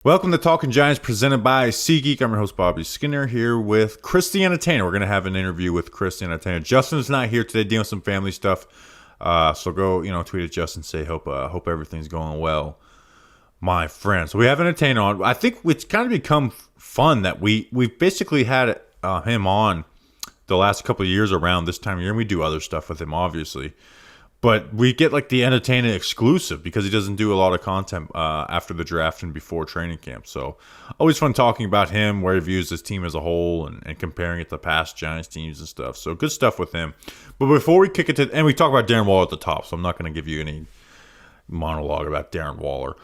Welcome to Talking Giants, presented by SeatGeek. I'm your host, Bobby Skinner, here with Entertainah. We're going to have an interview with Entertainah. Justin's not here today, dealing with some family stuff. So go, tweet at Justin, say, hope everything's going well, my friend. So we have Entertainah on. I think it's kind of become fun that we've basically had him on the last couple of years around this time of year, and we do other stuff with him, obviously. But we get like the Entertainah exclusive because he doesn't do a lot of content after the draft and before training camp. So always fun talking about him, where he views his team as a whole, and comparing it to past Giants teams and stuff. So good stuff with him. But before we kick it to, and we talk about Darren Waller at the top, so I'm not going to give you any monologue about Darren Waller.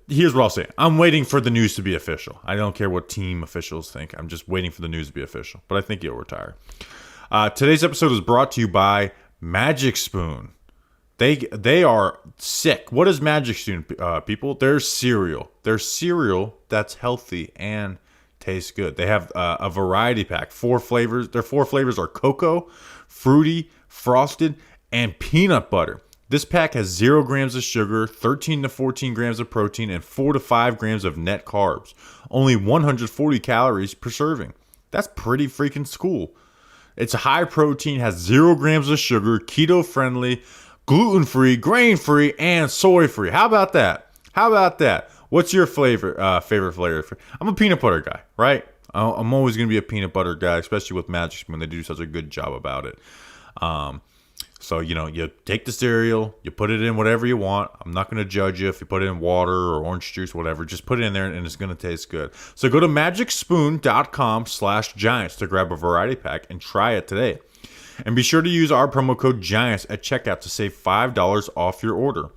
Here's what I'll say. I'm waiting for the news to be official. I don't care what team officials think. I'm just waiting for the news to be official. But I think he'll retire. Today's episode is brought to you by Magic Spoon. They are sick. What is Magic Spoon, people? They're cereal. They're cereal that's healthy and tastes good. They have a variety pack, 4 flavors. Their 4 flavors are cocoa, fruity, frosted, and peanut butter. This pack has 0 grams of sugar, 13 to 14 grams of protein, and 4 to 5 grams of net carbs. Only 140 calories per serving. That's pretty freaking cool. It's high protein, has 0 grams of sugar, keto friendly, gluten free, grain free, and soy free. How about that? What's your favorite flavor? I'm a peanut butter guy, right? I'm always going to be a peanut butter guy, especially with Magic Spoon. They do such a good job about it. So, you take the cereal, you put it in whatever you want. I'm not going to judge you if you put it in water or orange juice, whatever. Just put it in there and it's going to taste good. So go to magicspoon.com/Giants to grab a variety pack and try it today. And be sure to use our promo code GIANTS at checkout to save $5 off your order.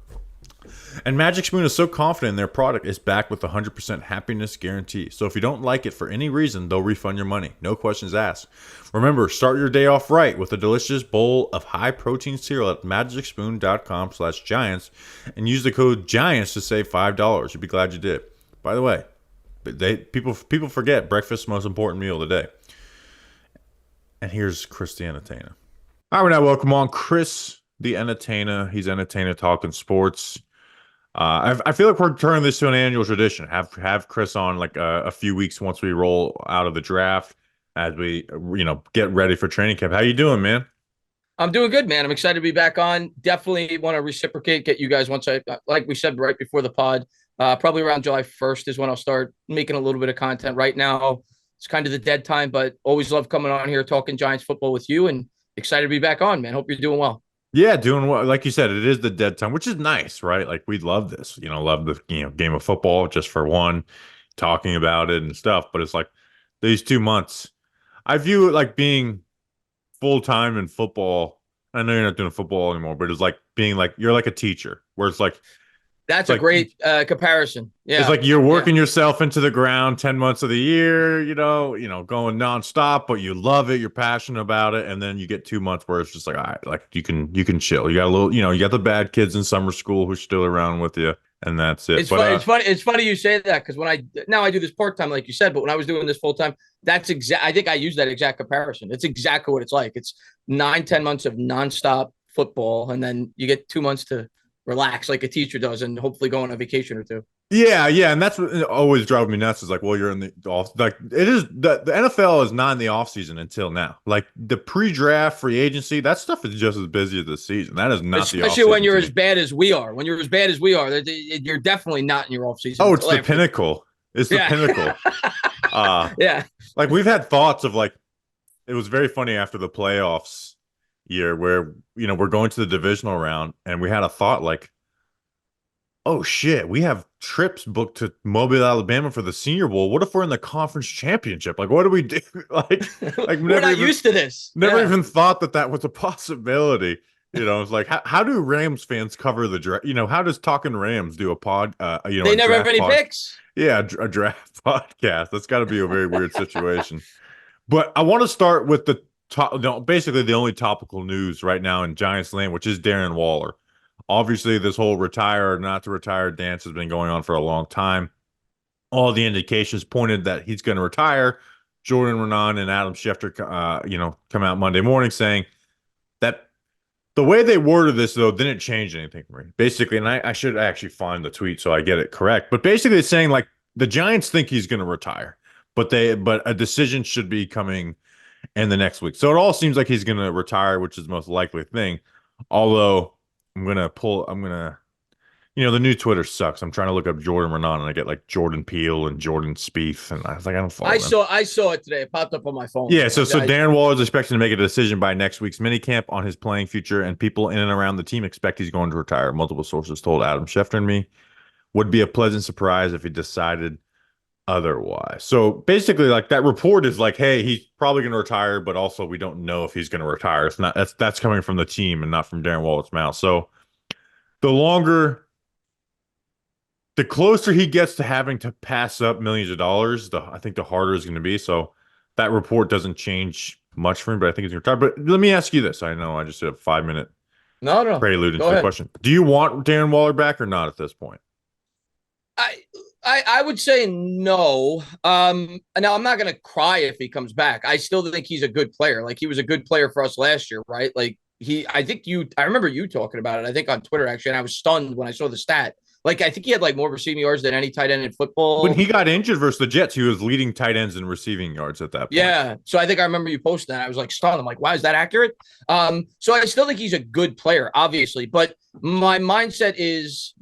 And Magic Spoon is so confident in their product, it's backed with a 100% happiness guarantee. So if you don't like it for any reason, they'll refund your money. No questions asked. Remember, start your day off right with a delicious bowl of high-protein cereal at magicspoon.com/Giants and use the code GIANTS to save $5. You'll be glad you did. By the way, people forget breakfast is the most important meal of the day. And here's Entertainah. All right, we're now welcome on Chris the Entertainah. He's Entertainah talking sports. I feel like we're turning this to an annual tradition. Have Chris on like a few weeks once we roll out of the draft, as we get ready for training camp. How you doing, man? I'm doing good, man. I'm excited to be back on. Definitely want to reciprocate, get you guys once like we said right before the pod, probably around July 1st is when I'll start making a little bit of content. Right now, it's kind of the dead time, but always love coming on here talking Giants football with you, and excited to be back on, man. Hope you're doing well. Yeah, doing well. Like you said, it is the dead time, which is nice, right? Like we love this, love the game of football just for one, talking about it and stuff. But it's like these 2 months, I view it like being full time in football. I know you're not doing football anymore, but it's like being like you're like a teacher, where it's like that's a great comparison. Yeah, it's like you're working yourself into the ground 10 months of the year, going nonstop, but you love it, you're passionate about it, and then you get 2 months where it's just like, all right, like you can chill. You got a little, you got the bad kids in summer school who's still around with you, and that's it. It's funny you say that, because when I do this part time, like you said, but when I was doing this full time, that's I think I use that exact comparison. It's exactly what it's like. It's 9-10 months of nonstop football, and then you get 2 months to relax like a teacher does, and hopefully go on a vacation or two. Yeah, and that's what always drives me nuts. Is like, well, you're in the off. Like it is the NFL is not in the off season until now. Like the pre-draft, free agency, that stuff is just as busy as the season. That is not especially when you're as bad as we are. When you're as bad as we are, you're definitely not in your off season. Oh, it's the pinnacle. It's the pinnacle. Yeah. Like we've had thoughts of like, it was very funny after the playoffs year where we're going to the divisional round, and we had a thought like, oh shit, we have trips booked to Mobile, Alabama for the Senior Bowl. What if we're in the conference championship? Like, what do we do? like we're not used to this. Never even thought that was a possibility. It's like, how do Rams fans cover the draft? How does Talking Rams do a pod? They never have any picks. Yeah, a draft podcast. That's got to be a very weird situation. But I want to start with basically the only topical news right now in Giants land, which is Darren Waller. Obviously, this whole retire or not to retire dance has been going on for a long time. All the indications pointed that he's going to retire. Jordan Renan and Adam Schefter, come out Monday morning saying that The way they worded this though didn't change anything for me. Basically, and I should actually find the tweet so I get it correct. But basically, it's saying like the Giants think he's going to retire, but a decision should be coming in the next week. So it all seems like he's going to retire, which is the most likely thing. Although I'm gonna the new Twitter sucks. I'm trying to look up Jordan Renan and I get like Jordan Peele and Jordan Spieth, and I was like, I don't follow them. I saw it today. It popped up on my phone. Yeah, so Darren Waller is expected to make a decision by next week's minicamp on his playing future, and people in and around the team expect he's going to retire. Multiple sources told Adam Schefter and me. Would be a pleasant surprise if he decided otherwise. So basically, like that report is like, hey, he's probably going to retire, but also we don't know if he's going to retire. It's not that's coming from the team and not from Darren Waller's mouth. So the closer he gets to having to pass up millions of dollars, I think the harder it's going to be. So that report doesn't change much for me, but I think he's going to retire. But let me ask you this. I know I just did a 5-minute prelude into the question. Do you want Darren Waller back or not at this point? I would say no. Now I'm not going to cry if he comes back. I still think he's a good player. Like he was a good player for us last year, right? Like I remember you talking about it, I think on Twitter actually, and I was stunned when I saw the stat. Like, I think he had like more receiving yards than any tight end in football. When he got injured versus the Jets, he was leading tight ends in receiving yards at that point. Yeah. So I think I remember you posting that. I was like stunned. I'm like, wow, is that accurate? So I still think he's a good player, obviously. But my mindset is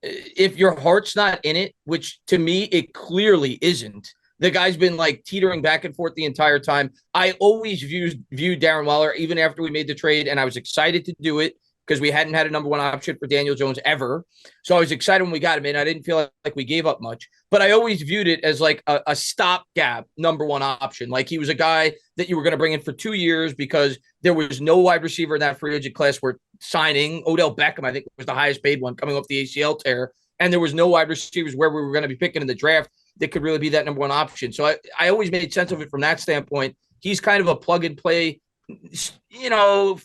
if your heart's not in it, which to me, it clearly isn't. The guy's been like teetering back and forth the entire time. I always viewed Darren Waller, even after we made the trade, and I was excited to do it because we hadn't had a number one option for Daniel Jones ever. So I was excited when we got him in. I didn't feel like we gave up much, but I always viewed it as like a stopgap number one option. Like he was a guy that you were going to bring in for 2 years because there was no wide receiver in that free agent class we're signing. Odell Beckham, I think, was the highest paid one coming off the ACL tear. And there was no wide receivers where we were going to be picking in the draft that could really be that number one option. So I always made sense of it from that standpoint. He's kind of a plug and play,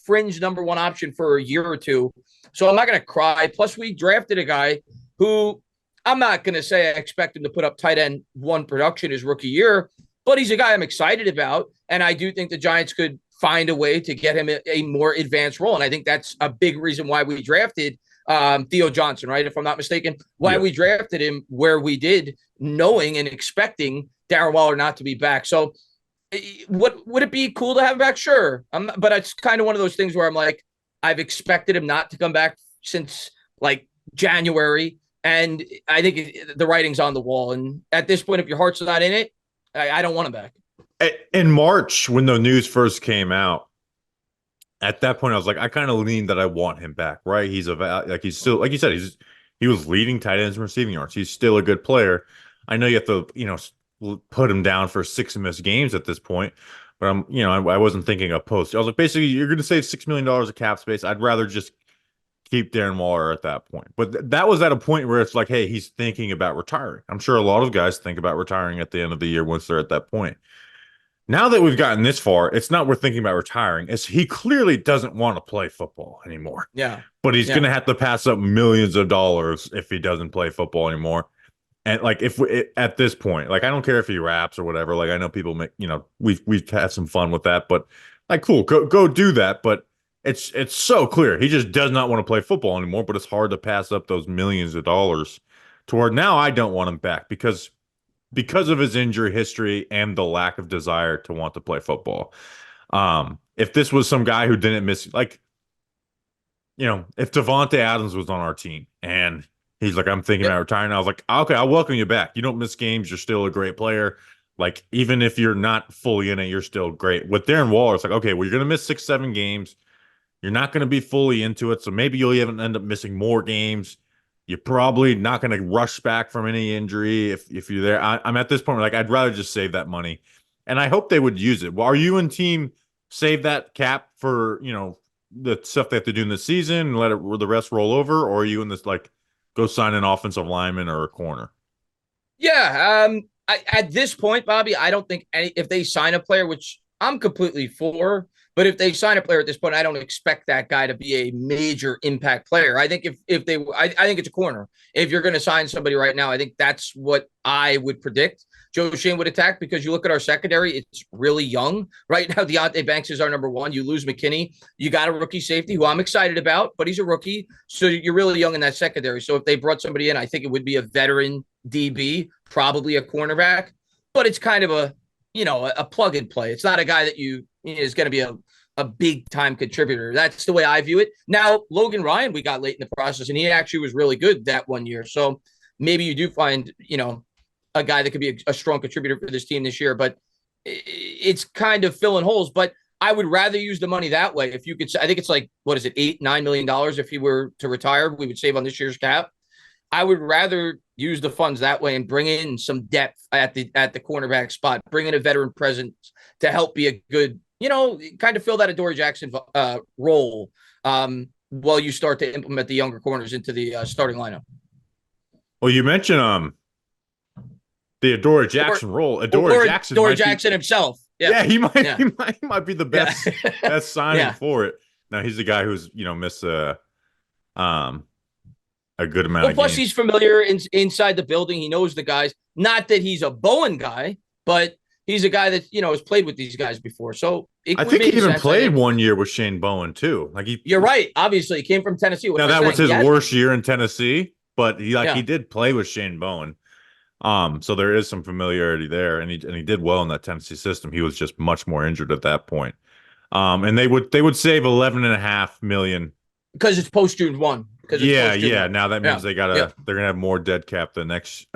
fringe number one option for a year or two. So I'm not going to cry. Plus, we drafted a guy who I'm not going to say I expect him to put up tight end one production his rookie year, but he's a guy I'm excited about. And I do think the Giants could find a way to get him a more advanced role. And I think that's a big reason why we drafted Theo Johnson, right? If I'm not mistaken, we drafted him where we did, knowing and expecting Darren Waller not to be back. So what would it be cool to have him back? Sure. But it's kind of one of those things where I'm like, I've expected him not to come back since like January. And I think the writing's on the wall. And at this point, if your heart's not in it, I don't want him back. In March, when the news first came out, at that point, I was like, I kind of leaned that I want him back, right? He's he's still, like you said, he was leading tight ends in receiving yards. He's still a good player. I know you have to, put him down for 6 missed games at this point, but I wasn't thinking of post. I was like, basically, you're going to save $6 million of cap space. I'd rather just keep Darren Waller at that point. But that was at a point where it's like, hey, he's thinking about retiring. I'm sure a lot of guys think about retiring at the end of the year once they're at that point. Now that we've gotten this far, it's not we're thinking about retiring. He clearly doesn't want to play football anymore. Yeah. But he's going to have to pass up millions of dollars if he doesn't play football anymore. And like at this point, like I don't care if he raps or whatever. Like I know people make, we've had some fun with that, but like cool, go do that. But it's so clear he just does not want to play football anymore. But it's hard to pass up those millions of dollars toward now. I don't want him back because of his injury history and the lack of desire to want to play football. If this was some guy who didn't miss, like, if Devontae Adams was on our team and he's like, I'm thinking about retiring, I was like, okay, I'll welcome you back. You don't miss games. You're still a great player. Like, even if you're not fully in it, you're still great. With Darren Waller, it's like, okay, well, you're going to miss 6-7 games. You're not going to be fully into it. So maybe you'll even end up missing more games. You're probably not going to rush back from any injury if you're there. I'm at this point where, like, I'd rather just save that money. And I hope they would use it. Well, are you and team save that cap for, the stuff they have to do in the season and let the rest roll over? Or are you in this, like, go sign an offensive lineman or a corner? Yeah. At this point, Bobby, I don't think if they sign a player, which I'm completely for, But if they sign a player at this point, I don't expect that guy to be a major impact player. I think I think it's a corner. If you're going to sign somebody right now, I think that's what I would predict Joe Schoen would attack, because you look at our secondary, it's really young. Right now, Deonte Banks is our number one. You lose McKinney. You got a rookie safety who I'm excited about, but he's a rookie. So you're really young in that secondary. So if they brought somebody in, I think it would be a veteran DB, probably a cornerback, but it's kind of a plug and play. It's not a guy that is going to be a big time contributor. That's the way I view it. Now, Logan Ryan, we got late in the process, and he actually was really good that 1 year. So maybe you do find, a guy that could be a strong contributor for this team this year, but it's kind of filling holes. But I would rather use the money that way. If you could, I think it's like, what is it, $8-9 million if he were to retire, we would save on this year's cap. I would rather use the funds that way and bring in some depth at the cornerback spot, bring in a veteran presence to help be a good, kind of fill that Adoree Jackson role while you start to implement the younger corners into the starting lineup. Well, you mentioned the Adoree Jackson role. Adoree Jackson himself. Yeah, he might be the best best signing for it. Now he's the guy who's missed a good amount of plus games. He's familiar inside the building. He knows the guys. Not that he's a Bowen guy, but he's a guy that has played with these guys before. So I think he even played 1 year with Shane Bowen too. You're right. Obviously, he came from Tennessee. Now that was his worst year in Tennessee, but he did play with Shane Bowen. So there is some familiarity there, and he did well in that Tennessee system. He was just much more injured at that point. And they would save $11.5 million because it's post June 1. Yeah. Now that means they're gonna have more dead cap the next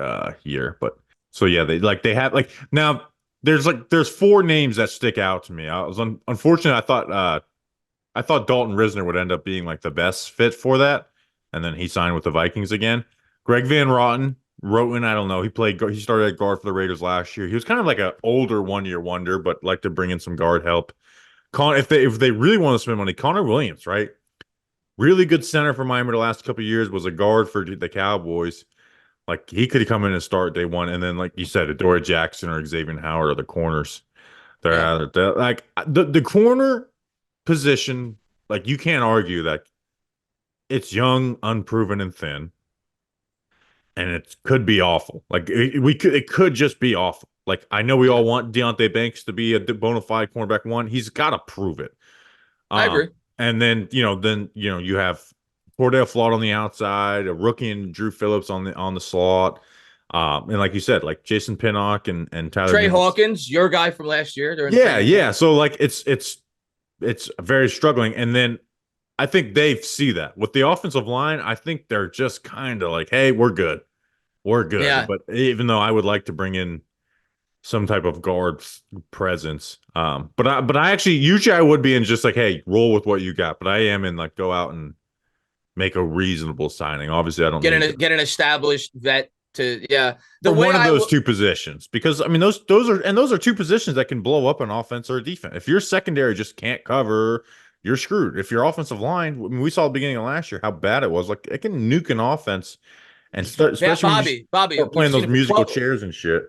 year. But so they have now there's 4 names that stick out to me. I was unfortunate. I thought Dalton Risner would end up being like the best fit for that, and then he signed with the Vikings again. Greg Van Roten. I don't know. He started at guard for the Raiders last year. He was kind of like an older 1-year wonder, but like to bring in some guard help. If they really want to spend money, Connor Williams, right? Really good center for Miami the last couple of years, was a guard for the Cowboys. Like he could come in and start day one, and then like you said, Adoree Jackson or Xavier Howard are the corners. They're like the corner position. Like you can't argue that it's young, unproven, and thin. And it could be awful. Like it could just be awful. Like I know we all want Deonte Banks to be a bona fide cornerback one. He's got to prove it. I agree. And then you have Cordell Flott on the outside, a rookie and Drew Phillips on the slot. And like you said, like Jason Pinnock and Tyler Trey Hawkins, your guy from last year. Yeah. So like it's very struggling. And then I think they see that with the offensive line. I think they're just kind of like, hey, we're good. Yeah. But even though I would like to bring in some type of guard presence, but I actually usually I would be in just like, hey, roll with what you got. But I am in like go out and make a reasonable signing. Obviously, I don't get an established vet to one of those two positions, because I mean those are two positions that can blow up an offense or a defense. If your secondary just can't cover, you're screwed. If your offensive line, I mean, we saw at the beginning of last year how bad it was. Like it can nuke an offense and start, especially Bobby playing those musical chairs and shit.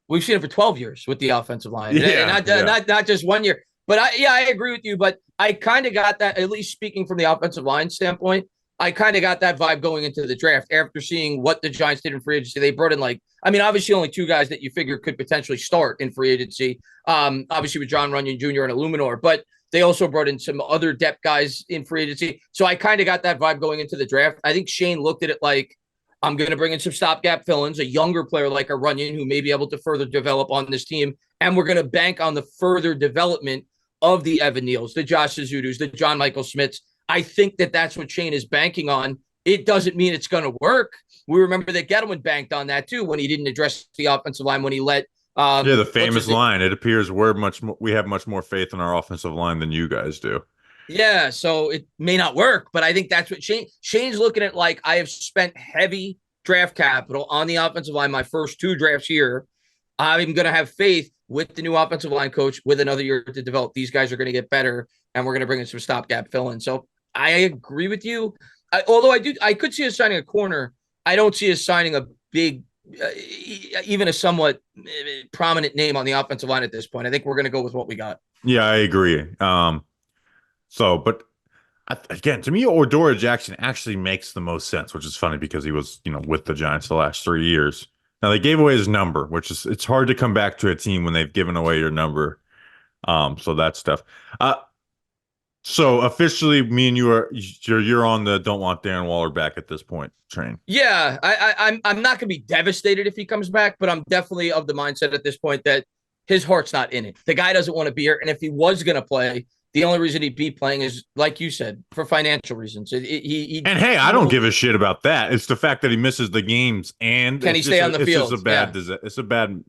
We've seen it for 12 years with the offensive line, and not just 1 year. But I agree with you. But I kind of got that, at least speaking from the offensive line standpoint, I kind of got that vibe going into the draft after seeing what the Giants did in free agency. They brought in obviously only 2 guys that you figure could potentially start in free agency. Obviously with John Runyon Jr. and Illuminor, but they also brought in some other depth guys in free agency. So I kind of got that vibe going into the draft. I think Shane looked at it like, I'm going to bring in some stopgap fill-ins, a younger player like a Runyon who may be able to further develop on this team. And we're going to bank on the further development of the Evan Neals, the Josh Zudus, the John Michael Smiths. I think that's what Shane is banking on. It doesn't mean it's going to work. We remember that Gettleman banked on that too when he didn't address the offensive line, when he let the famous line. It appears we have much more faith in our offensive line than you guys do. Yeah, so it may not work, but I think that's what Shane's looking at. Like, I have spent heavy draft capital on the offensive line my first 2 drafts here. I'm going to have faith with the new offensive line coach with another year to develop. These guys are going to get better, and we're going to bring in some stopgap fill-in. So I agree with you. Although I could see us signing a corner. I don't see us signing a big, even a somewhat prominent name on the offensive line at this point. I think we're going to go with what we got. Yeah, I agree. So, but again, to me, Ordora Jackson actually makes the most sense, which is funny because he was, with the Giants the last 3 years. Now they gave away his number, which is it's hard to come back to a team when they've given away your number. So that's tough. Uh, so officially, me and you you're on the don't want Darren Waller back at this point train. Yeah, I'm not going to be devastated if he comes back, but I'm definitely of the mindset at this point that his heart's not in it. The guy doesn't want to be here, and if he was going to play, the only reason he'd be playing is, like you said, for financial reasons. And hey, I don't give a shit about that. It's the fact that he misses the games, and can he stay on the field? It's a bad, it's a bad.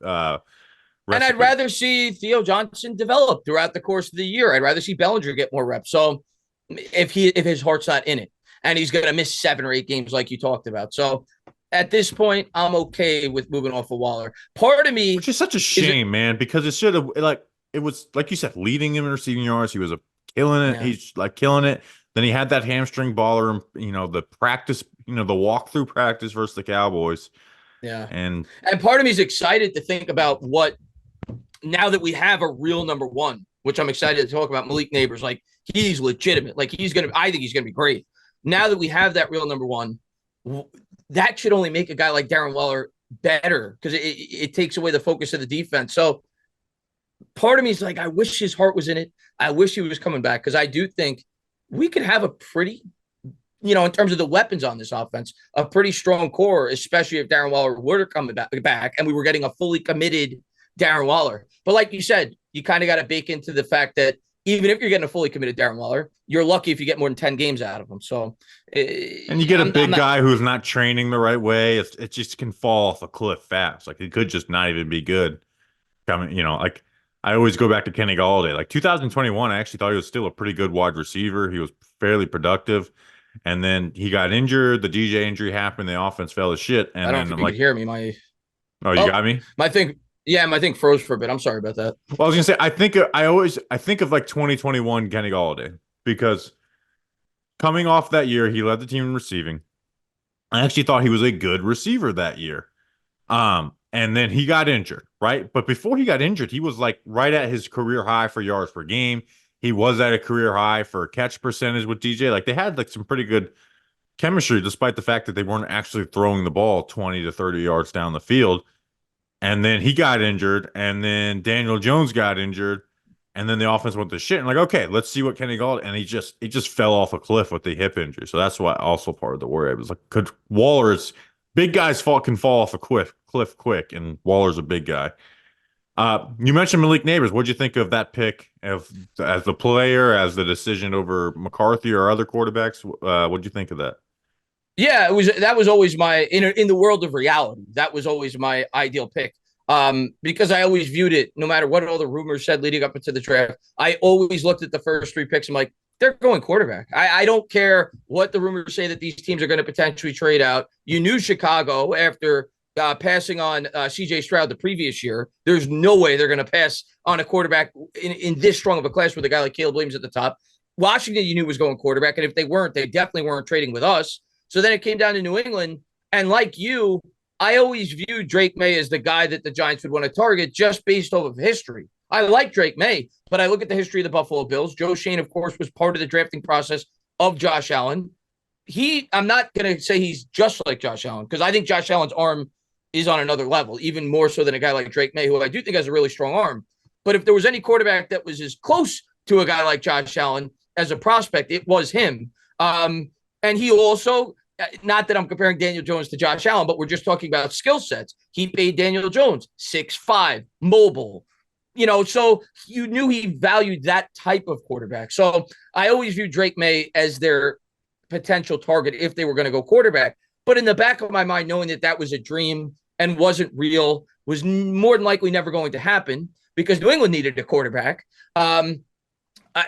And I'd rather see Theo Johnson develop throughout the course of the year. I'd rather see Bellinger get more reps. So if his heart's not in it, and he's going to miss 7 or 8 games like you talked about, so at this point, I'm okay with moving off of Waller. Part of me, which is such a shame, man, because it should have it was like you said, leading him in receiving yards. He was killing it. Yeah. He's killing it. Then he had that hamstring baller, the practice, the walkthrough practice versus the Cowboys. Yeah, and part of me is excited to think about what now that we have a real number one, which I'm excited to talk about. Malik Nabers, like he's legitimate. Like I think he's gonna be great. Now that we have that real number one, that should only make a guy like Darren Waller better because it takes away the focus of the defense. So part of me is like, I wish his heart was in it. I wish he was coming back because I do think we could have a pretty, in terms of the weapons on this offense, a pretty strong core, especially if Darren Waller were to come back and we were getting a fully committed Darren Waller. But like you said, you kind of got to bake into the fact that even if you're getting a fully committed Darren Waller, you're lucky if you get more than 10 games out of him. So, and you get a big guy who's not training the right way. It just can fall off a cliff fast. Like it could just not even be good. Like I always go back to Kenny Golladay. Like 2021, I actually thought he was still a pretty good wide receiver. He was fairly productive. And then he got injured. The DJ injury happened. The offense fell to shit. And I don't think you could hear me. You got me? My thing froze for a bit. I'm sorry about that. Well, I was gonna say, I think of like 2021 Kenny Golladay because coming off that year, he led the team in receiving. I actually thought he was a good receiver that year. And then he got injured, right? But before he got injured, he was like right at his career high for yards per game. He was at a career high for catch percentage with DJ. Like they had like some pretty good chemistry, despite the fact that they weren't actually throwing the ball 20 to 30 yards down the field. And then he got injured, and then Daniel Jones got injured, and then the offense went to shit. And like, okay, let's see what Kenny Golladay, and he just fell off a cliff with the hip injury. So that's why also part of the worry. I was like, could Waller's big guys can fall off a cliff quick, and Waller's a big guy. You mentioned Malik Nabers. What'd you think of that pick as the player, as the decision over McCarthy or other quarterbacks? What'd you think of that? Yeah, that was always my in the world of reality. That was always my ideal pick. Because I always viewed it, no matter what all the rumors said leading up into the draft, I always looked at the first 3 picks. I'm like, they're going quarterback. I don't care what the rumors say that these teams are going to potentially trade out. You knew Chicago after passing on C.J. Stroud the previous year. There's no way they're going to pass on a quarterback in this strong of a class with a guy like Caleb Williams at the top. Washington, you knew was going quarterback, and if they weren't, they definitely weren't trading with us. So then it came down to New England, and like you, I always viewed Drake May as the guy that the Giants would want to target just based off of history. I like Drake May, but I look at the history of the Buffalo Bills. Joe Schoen, of course, was part of the drafting process of Josh Allen. I'm not going to say he's just like Josh Allen because I think Josh Allen's arm is on another level, even more so than a guy like Drake May, who I do think has a really strong arm. But if there was any quarterback that was as close to a guy like Josh Allen as a prospect, it was him. And he also, not that I'm comparing Daniel Jones to Josh Allen, but we're just talking about skill sets. He paid Daniel Jones 6'5", mobile. So you knew he valued that type of quarterback. So I always viewed Drake May as their potential target if they were going to go quarterback. But in the back of my mind, knowing that was a dream and wasn't real, was more than likely never going to happen because New England needed a quarterback.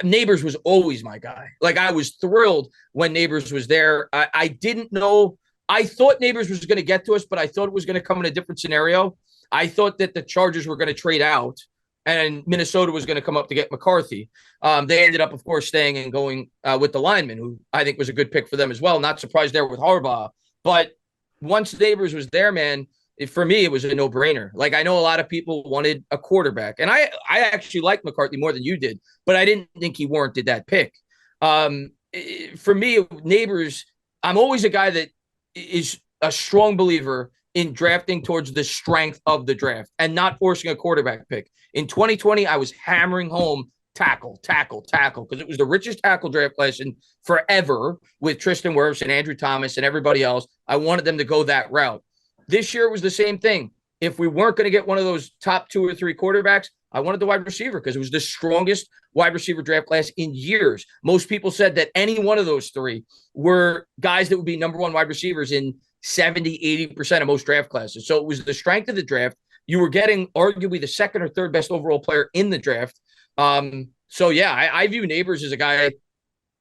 Nabers was always my guy. Like I was thrilled when Nabers was there. I didn't know. I thought Nabers was going to get to us, but I thought it was going to come in a different scenario. I thought that the Chargers were going to trade out and Minnesota was going to come up to get McCarthy. They ended up, of course, staying and going with the lineman, who I think was a good pick for them as well. Not surprised there with Harbaugh. But once Nabers was there, man, for me, it was a no-brainer. Like, I know a lot of people wanted a quarterback, and I actually liked McCarthy more than you did, but I didn't think he warranted that pick. For me, Nabers, I'm always a guy that is a strong believer in drafting towards the strength of the draft and not forcing a quarterback pick. In 2020, I was hammering home tackle, tackle, tackle, because it was the richest tackle draft class in forever with Tristan Wirfs and Andrew Thomas and everybody else. I wanted them to go that route. This year it was the same thing. If we weren't going to get one of those top 2 or 3 quarterbacks, I wanted the wide receiver because it was the strongest wide receiver draft class in years. Most people said that any one of those 3 were guys that would be number 1 wide receivers in 70, 80% of most draft classes. So it was the strength of the draft. You were getting arguably the 2nd or 3rd best overall player in the draft. So yeah, I view Nabers as a guy.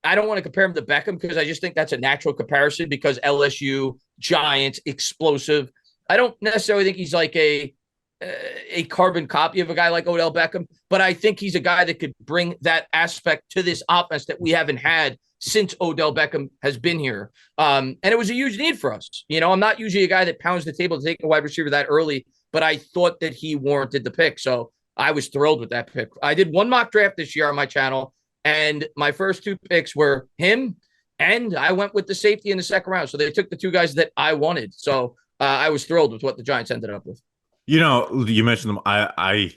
I don't want to compare him to Beckham because I just think that's a natural comparison because LSU, Giants, explosive. I don't necessarily think he's like a carbon copy of a guy like Odell Beckham, but I think he's a guy that could bring that aspect to this offense that we haven't had since Odell Beckham has been here. And it was a huge need for us. You know, I'm not usually a guy that pounds the table to take a wide receiver that early, but I thought that he warranted the pick. So I was thrilled with that pick. I did 1 mock draft this year on my channel, and my first 2 picks were him, and I went with the safety in the 2nd round. So they took the 2 guys that I wanted. So I was thrilled with what the Giants ended up with. You know, you mentioned them. I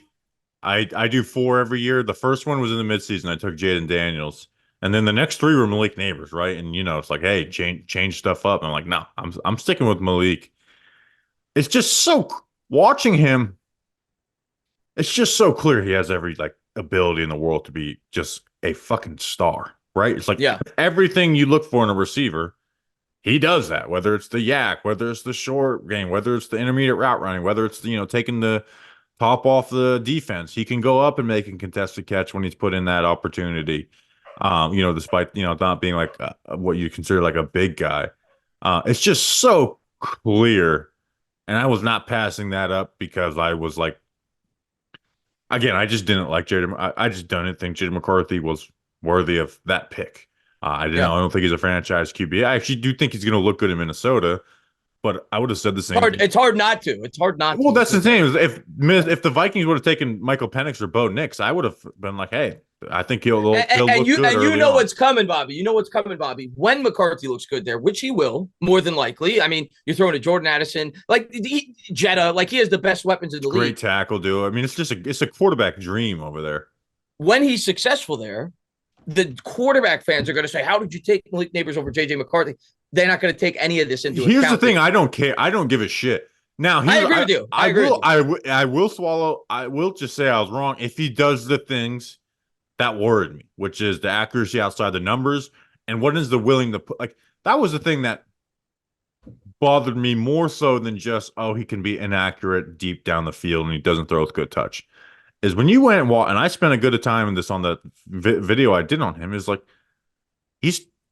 do 4 every year. The first one was in the midseason. I took Jaden Daniels, and then the next 3 were Malik Nabers, right? And you know, it's like, hey, change stuff up. And I'm like, no, I'm sticking with Malik. It's just so watching him. It's just so clear he has every like ability in the world to be just a fucking star, right? It's like everything you look for in a receiver. He does that, whether it's the yak, whether it's the short game, whether it's the intermediate route running, whether it's, you know, taking the top off the defense. He can go up and make a contested catch when he's put in that opportunity, you know, despite, you know, not being like what you consider like a big guy. It's just so clear. And I was not passing that up because I was like, again, I just didn't like Jaden. I just didn't think Jaden McCarthy was worthy of that pick. I don't think he's a franchise QB. I actually do think he's going to look good in Minnesota, but I would have said the same. It's hard not to. It's hard not to. Well, that's the thing. If the Vikings would have taken Michael Penix or Bo Nix, I would have been like, hey, I think he'll look good. And you know what's coming, Bobby. You know what's coming, Bobby. When McCarthy looks good there, which he will, more than likely. I mean, you're throwing to Jordan Addison, like Jetta, like he has the best weapons in the league. Great tackle, dude. I mean, it's a quarterback dream over there. When he's successful there, the quarterback fans are going to say, how did you take Malik Nabers over JJ McCarthy? They're not going to take any of this into account. Here's the thing. I don't care. I don't give a shit. Now, I agree with you. I will swallow. I will just say I was wrong if he does the things that worried me, which is the accuracy outside the numbers and what is the willing to put. Like, that was the thing that bothered me more so than just, oh, he can be inaccurate deep down the field and he doesn't throw with good touch. Is when you went and walked, and I spent a good time in this on the video I did on him, is like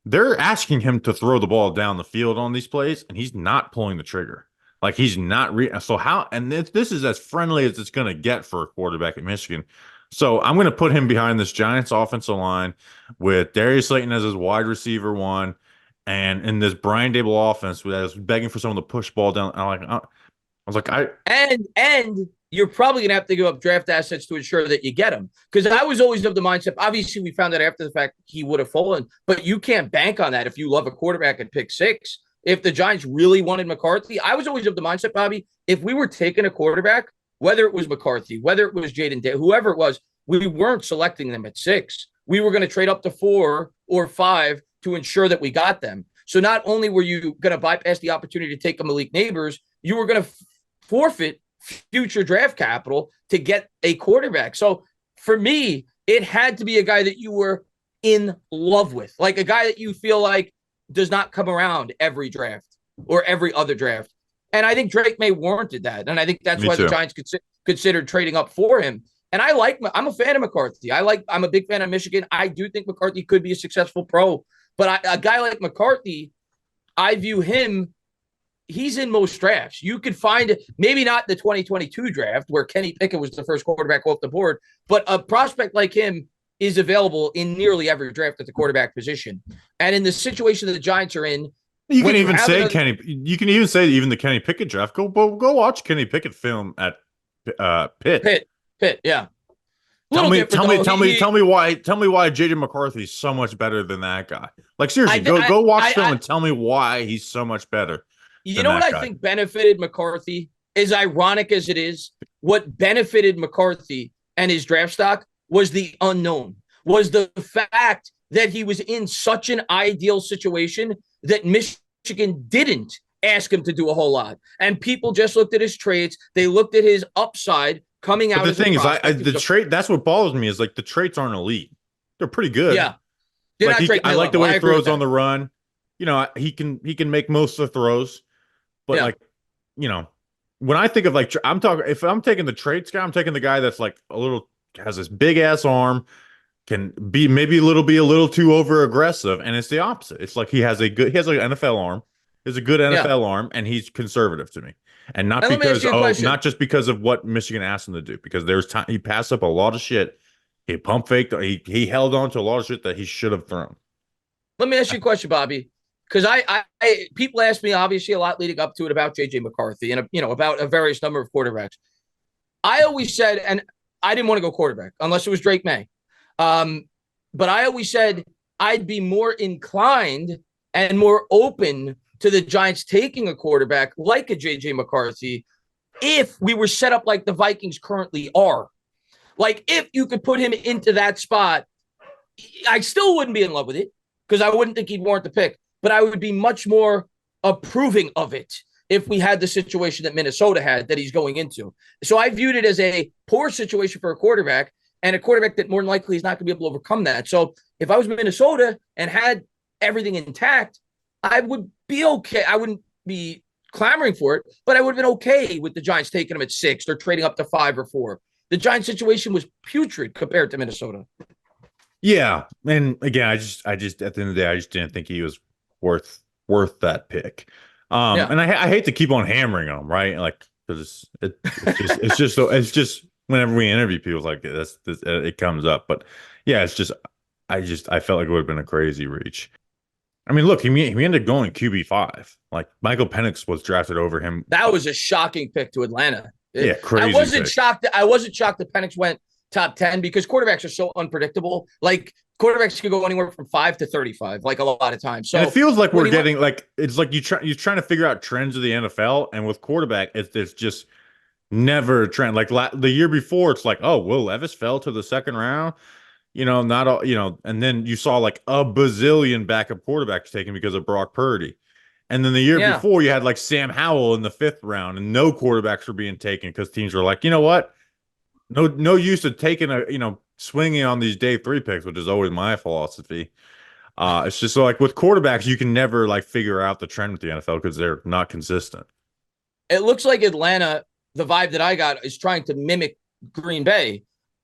they're asking him to throw the ball down the field on these plays, and he's not pulling the trigger. Like he's not so how, and this is as friendly as it's going to get for a quarterback at Michigan. So I'm going to put him behind this Giants offensive line with Darius Slayton as his wide receiver 1, and in this Brian Dable offense that is begging for someone to push ball down. I was like, and you're probably going to have to give up draft assets to ensure that you get him. Because I was always of the mindset, obviously we found out after the fact he would have fallen, but you can't bank on that if you love a quarterback at pick 6. If the Giants really wanted McCarthy, I was always of the mindset, Bobby, if we were taking a quarterback, whether it was McCarthy, whether it was Jaden Day, whoever it was, we weren't selecting them at 6. We were going to trade up to 4 or 5 to ensure that we got them. So not only were you going to bypass the opportunity to take a Malik Nabers, you were going to forfeit future draft capital to get a quarterback. So for me, it had to be a guy that you were in love with, like a guy that you feel like does not come around every draft or every other draft. And I think Drake May warranted that. And I think that's why the Giants considered trading up for him. And I'm a fan of McCarthy. I'm a big fan of Michigan. I do think McCarthy could be a successful pro, but a guy like McCarthy, I view him, he's in most drafts. You could find, maybe not the 2022 draft where Kenny Pickett was the first quarterback off the board, but a prospect like him is available in nearly every draft at the quarterback position. And in the situation that the Giants are in, you can even say even the Kenny Pickett draft. Go watch Kenny Pickett film at Pitt. Yeah. A little different, though. Tell me why JJ McCarthy is so much better than that guy. Like seriously, go watch film and tell me why he's so much better. You know what I think benefited McCarthy? As ironic as it is, what benefited McCarthy and his draft stock was the unknown, was the fact that he was in such an ideal situation that Michigan didn't ask him to do a whole lot. And people just looked at his traits. They looked at his upside coming out. But the thing is, the trait, that's what bothers me, is like the traits aren't elite. They're pretty good. Yeah. Like I like the way he throws on the run. You know, he can make most of the throws. But like, you know, when I think of like, if I'm taking the traits guy, I'm taking the guy that's like has this big ass arm, can be maybe a little too over aggressive, and it's the opposite. It's like he has an NFL arm. Is a good NFL arm, and he's conservative to me, and not just because of what Michigan asked him to do. Because there's time he passed up a lot of shit. He pump faked. He held on to a lot of shit that he should have thrown. Let me ask you a question, Bobby, because I people ask me obviously a lot leading up to it about JJ McCarthy and about a various number of quarterbacks. I always said, and I didn't want to go quarterback unless it was Drake May, but I always said I'd be more inclined and more open to the Giants taking a quarterback like a JJ McCarthy if we were set up like the Vikings currently are. Like, if you could put him into that spot, I still wouldn't be in love with it because I wouldn't think he'd warrant the pick, but I would be much more approving of it if we had the situation that Minnesota had that he's going into. So I viewed it as a poor situation for a quarterback, and a quarterback that more than likely is not going to be able to overcome that. So if I was Minnesota and had everything intact, I would be okay. I wouldn't be clamoring for it, but I would have been okay with the Giants taking him at 6 or trading up to 5 or 4. The Giants situation was putrid compared to Minnesota. Yeah, and again, I just at the end of the day, I just didn't think he was worth that pick. And I hate to keep on hammering on him, right? Like, because it's just whenever we interview people, like it comes up. But yeah, I felt like it would have been a crazy reach. I mean, look, he ended up going QB5. Like, Michael Penix was drafted over him. That was a shocking pick to Atlanta. Yeah, crazy. I wasn't shocked that Penix went top 10 because quarterbacks are so unpredictable. Like, quarterbacks can go anywhere from 5 to 35, like a lot of times. So and it feels like we're getting like it's like you're trying to figure out trends of the NFL, and with quarterback, it's just never a trend. Like the year before, it's like, oh, Will Levis fell to the second round. You know, not all, you know, and then you saw like a bazillion backup quarterbacks taken because of Brock Purdy. And then the year before, you had like Sam Howell in the 5th round, and no quarterbacks were being taken because teams were like, you know what? No use of taking swinging on these day 3 picks, which is always my philosophy. It's just like with quarterbacks, you can never like figure out the trend with the NFL because they're not consistent. It looks like Atlanta, the vibe that I got, is trying to mimic Green Bay.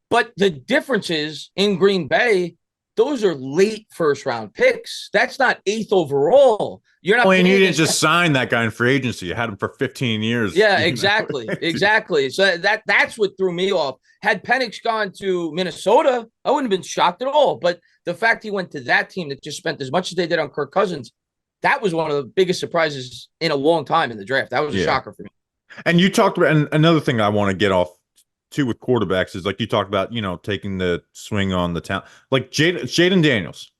But the difference is in Green Bay, those are late 1st round picks. That's not 8th overall. You're not. And you didn't just sign that guy in free agency. You had him for 15 years. Yeah, exactly. Exactly. So that's what threw me off. Had Penix gone to Minnesota, I wouldn't have been shocked at all. But the fact he went to that team that just spent as much as they did on Kirk Cousins, that was one of the biggest surprises in a long time in the draft. That was a shocker for me. And you talked about, and another thing I want to get off too with quarterbacks is like you talked about, taking the swing on the talent. Like Jaden Daniels.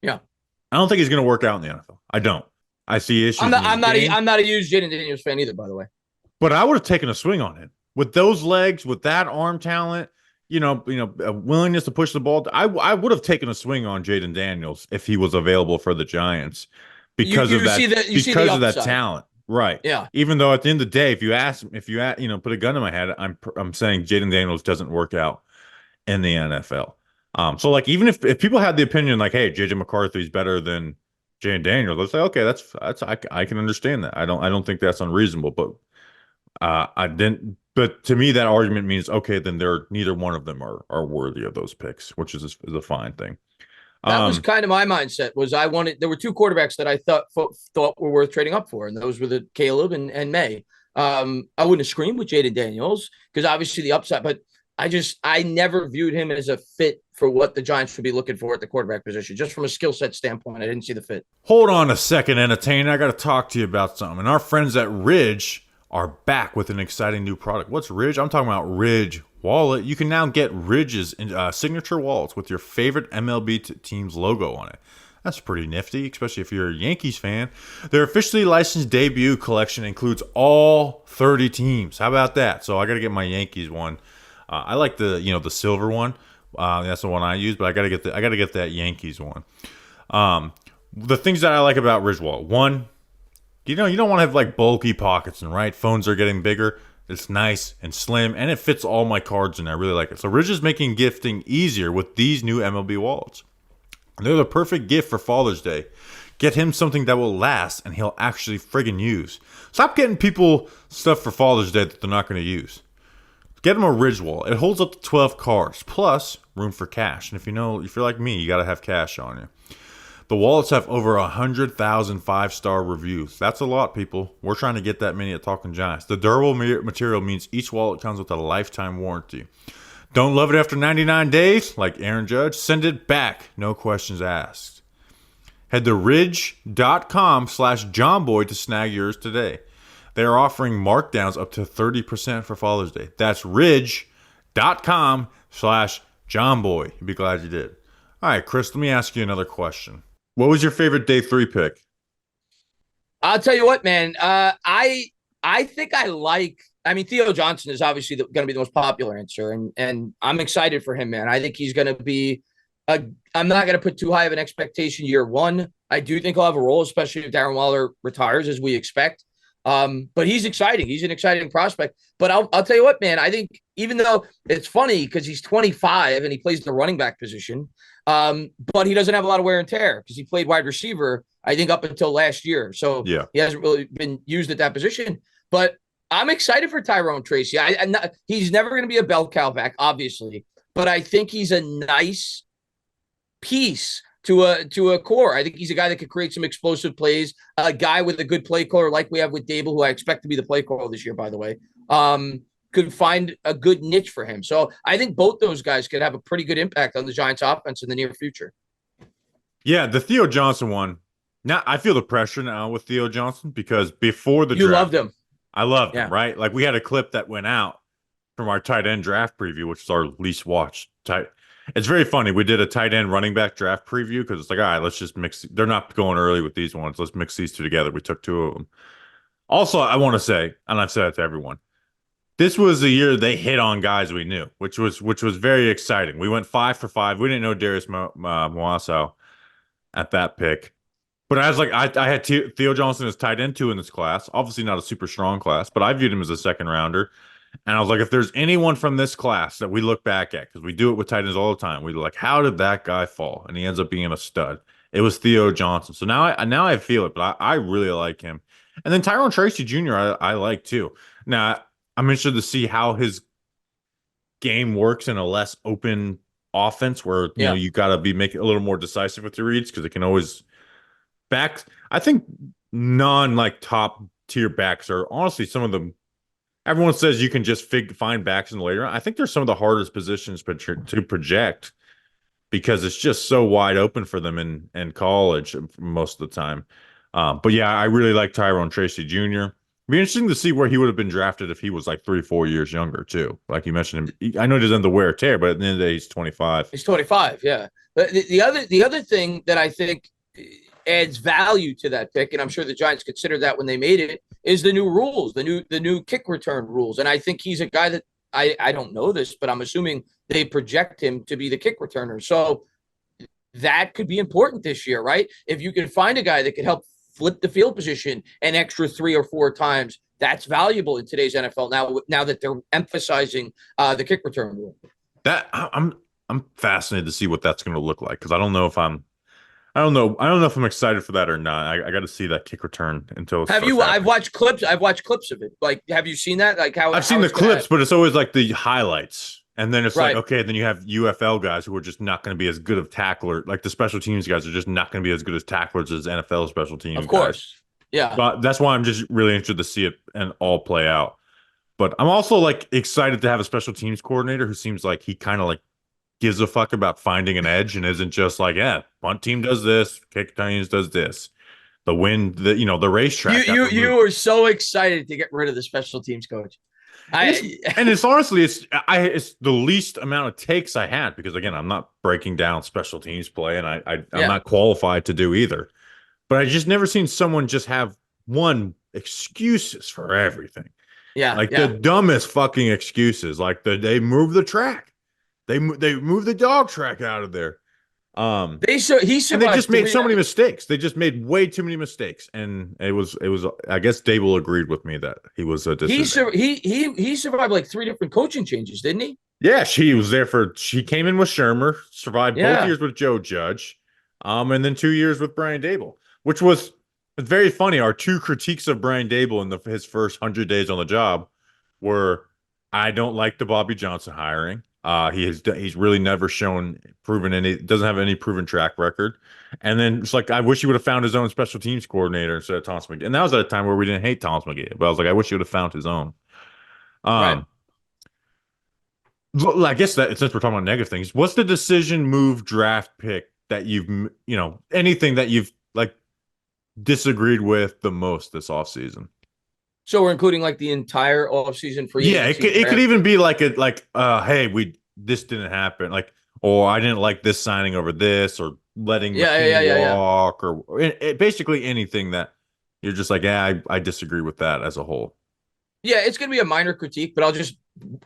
Yeah. I don't think he's going to work out in the NFL. I don't. I see issues. I'm not a huge Jaden Daniels fan either, by the way. But I would have taken a swing on him with those legs, with that arm talent, a willingness to push the ball. I would have taken a swing on Jaden Daniels if he was available for the Giants because of that talent. Right. Yeah. Even though at the end of the day, if you put a gun in my head, I'm saying Jaden Daniels doesn't work out in the NFL. So like, even if people had the opinion like, hey, JJ McCarthy's better than Jaden Daniels, let's say, okay, I can understand that. I don't think that's unreasonable, but I didn't. But to me, that argument means, okay, then neither one of them are worthy of those picks, which is a fine thing. That was kind of my mindset. There were 2 quarterbacks that I thought were worth trading up for, and those were the Caleb and May. I wouldn't have screamed with Jaden Daniels because obviously the upside, but I never viewed him as a fit for what the Giants would be looking for at the quarterback position. Just from a skill set standpoint, I didn't see the fit. Hold on a second, Entertainah. I got to talk to you about something. And our friends at Ridge are back with an exciting new product. What's Ridge? I'm talking about Ridge Wallet. You can now get Ridge's signature wallets with your favorite MLB team's logo on it. That's pretty nifty, especially if you're a Yankees fan. Their officially licensed debut collection includes all 30 teams. How about that? So I got to get my Yankees one. I like the silver one. That's the one I use, but I got to get that Yankees one. The things that I like about Ridge Wallet. One, you don't want to have like bulky pockets, and right, phones are getting bigger. It's nice and slim, and it fits all my cards, and I really like it. So Ridge is making gifting easier with these new MLB wallets. They're the perfect gift for Father's Day. Get him something that will last and he'll actually friggin' use. Stop getting people stuff for Father's Day that they're not going to use. Get him a Ridge wallet. It holds up to 12 cards, plus room for cash. And if you're like me, you got to have cash on you. The wallets have over 100,000 5-star reviews. That's a lot, people. We're trying to get that many at Talking Giants. The durable material means each wallet comes with a lifetime warranty. Don't love it after 99 days? Like Aaron Judge? Send it back. No questions asked. Head to ridge.com/johnboy to snag yours today. They are offering markdowns up to 30% for Father's Day. That's ridge.com/johnboy. You'd be glad you did. All right, Chris, let me ask you another question. What was your favorite day 3 pick? I'll tell you what, man. I think I like. I mean, Theo Johnson is obviously going to be the most popular answer, and I'm excited for him, man. I think he's going to be. I'm not going to put too high of an expectation year one. I do think he'll have a role, especially if Darren Waller retires, as we expect. But he's exciting. He's an exciting prospect. But I'll tell you what, man. I think even though it's funny because he's 25 and he plays the running back position, but he doesn't have a lot of wear and tear because he played wide receiver, I think, up until last year. So yeah, he hasn't really been used at that position. But I'm excited for Tyrone Tracy. He's never going to be a bell cow back, obviously, but I think he's a nice piece to a core. I think he's a guy that could create some explosive plays, a guy with a good play caller like we have with Dable, who I expect to be the play caller this year, by the way, could find a good niche for him. So I think both those guys could have a pretty good impact on the Giants offense in the near future. Yeah, the Theo Johnson one. Now I feel the pressure now with Theo Johnson because before the draft, you loved him. I loved him, right? Like we had a clip that went out from our tight end draft preview, which is our least watched tight. It's very funny. We did a tight end running back draft preview because it's like, all right, let's just mix. They're not going early with these ones. Let's mix these two together. We took 2 of them. Also, I want to say, and I've said it to everyone, this was the year they hit on guys we knew, which was very exciting. We went 5 for 5. We didn't know Darius Moaso at that pick. But I was like, I had Theo Johnson as tight end 2 in this class. Obviously not a super strong class, but I viewed him as a second rounder. And I was like, if there's anyone from this class that we look back at, because we do it with tight ends all the time, we're like, how did that guy fall? And he ends up being a stud. It was Theo Johnson. So now I feel it, but I really like him. And then Tyrone Tracy Jr. I like too. Now I'm interested to see how his game works in a less open offense where you got to be making a little more decisive with your reads because it can always. Backs, I think top tier backs are honestly some of them. Everyone says you can just find backs in the later. I think they're some of the hardest positions to project because it's just so wide open for them in college most of the time. But yeah, I really like Tyrone Tracy Jr. Be interesting to see where he would have been drafted if he was like 3-4 years younger too. Like you mentioned him, I know he doesn't have the wear or tear, but at the end of the day, he's 25. He's 25, yeah. But the other thing that I think adds value to that pick, and I'm sure the Giants considered that when they made it, is the new rules, the new kick return rules. And I think he's a guy that I don't know this, but I'm assuming they project him to be the kick returner. So that could be important this year, right? If you can find a guy that could help flip the field position an extra 3 or 4 times, that's valuable in today's NFL now that they're emphasizing the kick return rule. That I'm fascinated to see what that's going to look like because I don't know if I'm excited for that or not. I got to see that kick return until. Have you? Happening. I've watched clips of it. Like, have you seen that? Like how? I've seen the clips, but it's always like the highlights, and then it's like, okay, then you have UFL guys who are just not going to be as good of tackler. Like the special teams guys are just not going to be as good as tacklers as NFL special teams. Of course, yeah. But that's why I'm just really interested to see it and all play out. But I'm also like excited to have a special teams coordinator who seems like he kind of like gives a fuck about finding an edge and isn't just like, yeah, punt team does this, kick teams does this. the racetrack got You removed. were so excited to get rid of the special teams coach. And it's honestly it's the least amount of takes I had because again I'm not breaking down special teams play and I'm Yeah, not qualified to do either. But I just never seen someone just have one excuses for everything. yeah, Like the yeah. dumbest fucking excuses. Like they moved the track. They moved the dog track out of there. Um He and they survived just made three. so many mistakes. They just made way too many mistakes. And it was I guess Dable agreed with me that he was a disadvantage. He survived like three different coaching changes, didn't he? Yeah, she came in with Shermer, survived both Yeah. years with Joe Judge, and then 2 years with Brian Dable, which was very funny. Our two critiques of Brian Dable in his first 100 days on the job were, I don't like the Bobby Johnson hiring. He's really never doesn't have any proven track record. And then it's like I wish he would have found his own special teams coordinator instead of Thomas McGee. And that was at a time where we didn't hate Thomas McGee, but I was like, I wish he would have found his own. Right. Um, well, I guess that since we're talking about negative things, what's the decision, move, draft pick that anything that you've like disagreed with the most this offseason? So we're including like the entire offseason free Yeah, it agency could it could draft. even be like hey, this didn't happen, like, or I didn't like this signing over this, or letting McKinney Yeah. walk, or basically anything that you're just like, yeah, I disagree with that as a whole. Yeah, it's going to be a minor critique, but I'll just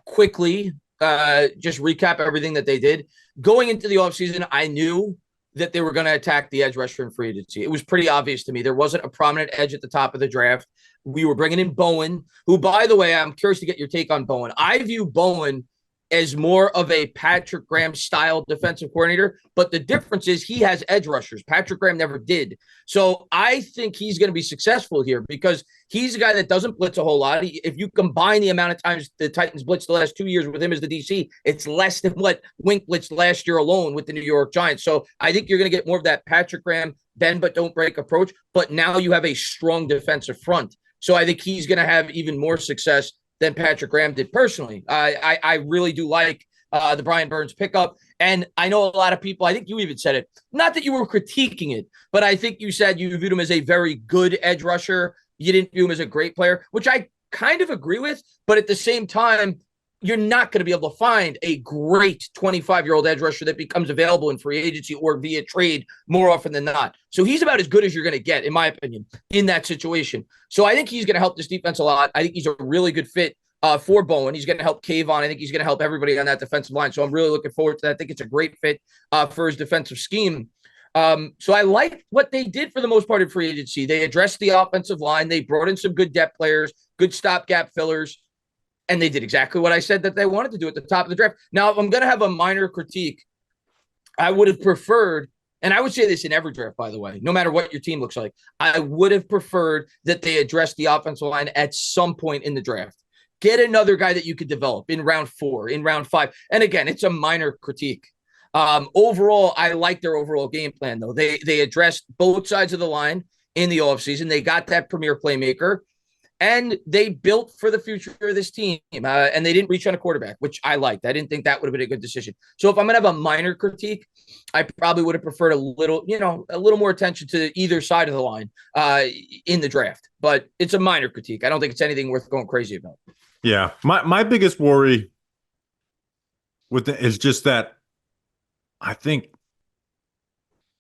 quickly just recap everything that they did. Going into the offseason, I knew that they were going to attack the edge rusher in free agency. It was pretty obvious to me. There wasn't a prominent edge at the top of the draft. We were bringing in Bowen, who, by the way, I'm curious to get your take on Bowen. I view Bowen as more of a Patrick Graham style defensive coordinator, but the difference is he has edge rushers. Patrick Graham never did. So I think he's going to be successful here because he's a guy that doesn't blitz a whole lot. If you combine the amount of times the Titans blitzed the last 2 years with him as the DC, it's less than what Wink blitzed last year alone with the New York Giants. So I think you're going to get more of that Patrick Graham bend but don't break approach. But now you have a strong defensive front. So I think he's going to have even more success than Patrick Graham did personally. I really do like the Brian Burns pickup. And I know a lot of people, I think you even said it, not that you were critiquing it, but I think you said you viewed him as a very good edge rusher. You didn't view him as a great player, which I kind of agree with. But at the same time, you're not going to be able to find a great 25-year-old edge rusher that becomes available in free agency or via trade more often than not. So he's about as good as you're going to get, in my opinion, in that situation. So I think he's going to help this defense a lot. I think he's a really good fit for Bowen. He's going to help Kayvon. I think he's going to help everybody on that defensive line. So I'm really looking forward to that. I think it's a great fit for his defensive scheme. So I like what they did for the most part in free agency. They addressed the offensive line. They brought in some good depth players, good stopgap fillers. And they did exactly what I said that they wanted to do at the top of the draft. Now, if I'm going to have a minor critique, I would have preferred, and I would say this in every draft, by the way, no matter what your team looks like, I would have preferred that they address the offensive line at some point in the draft. Get another guy that you could develop in round 4, in round 5. And again, it's a minor critique. Overall, I like their overall game plan, though. They addressed both sides of the line in the offseason. They got that premier playmaker. And they built for the future of this team, and they didn't reach on a quarterback, which I liked. I didn't think that would have been a good decision. So if I'm going to have a minor critique, I probably would have preferred a little more attention to either side of the line in the draft. But it's a minor critique. I don't think it's anything worth going crazy about. Yeah, my biggest worry with it is just that I think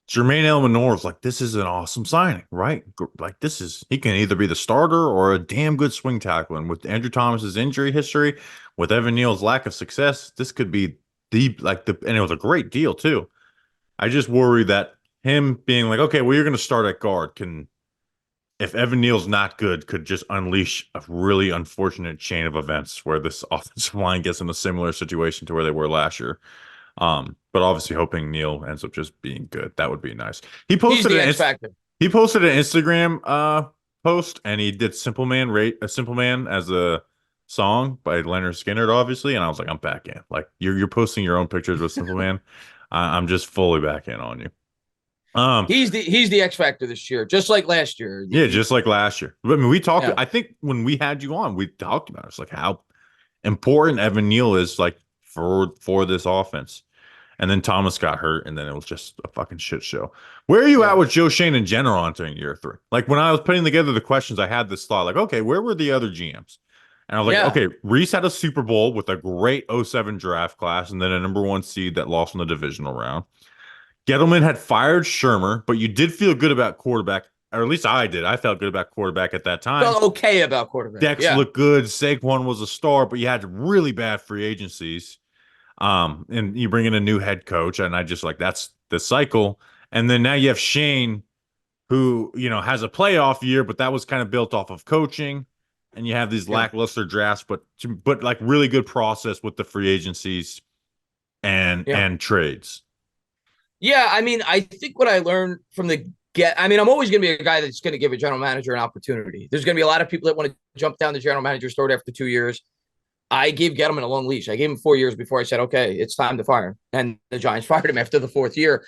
Jermaine Elmanor is like, this is an awesome signing, right? Like, he can either be the starter or a damn good swing tackle. And with Andrew Thomas's injury history, with Evan Neal's lack of success, this could be and it was a great deal too. I just worry that him being like, okay, well, you're going to start at guard if Evan Neal's not good, could just unleash a really unfortunate chain of events where this offensive line gets in a similar situation to where they were last year. But obviously hoping Neal ends up just being good. That would be nice. He posted an Instagram post, and he did Simple Man as a song by Leonard Skinner, obviously, and I was like, I'm back in. Like, you're posting your own pictures with Simple Man. I'm just fully back in on you. He's the X factor this year, just like last year. Yeah, just like last year. I mean, we talked. Yeah. I think when we had you on, we talked about it. It's like how important Evan Neal is, like, for this offense. And then Thomas got hurt, and then it was just a fucking shit show. Where are you at Yeah. with Joe Schoen in general entering year 3? Like when I was putting together the questions, I had this thought, like, okay, where were the other GMs? And I was like, Yeah. okay, Reese had a Super Bowl with a great '07 draft class, and then a #1 seed that lost in the divisional round. Gettleman had fired Shermer, but you did feel good about quarterback, or at least I did. I felt good about quarterback at that time. Felt okay about quarterback. Dex Yeah. looked good. Saquon was a star, but you had really bad free agencies. And you bring in a new head coach, and I just like that's the cycle. And then now you have Shane, who has a playoff year, but that was kind of built off of coaching. And you have these Yeah. lackluster drafts, but like really good process with the free agencies Yeah. and trades. Yeah. I mean, I think what I learned from I'm always going to be a guy that's going to give a general manager an opportunity. There's going to be a lot of people that want to jump down the general manager's throat after 2 years. I gave Gettleman a long leash. I gave him 4 years before I said, okay, it's time to fire him. And the Giants fired him after the 4th year.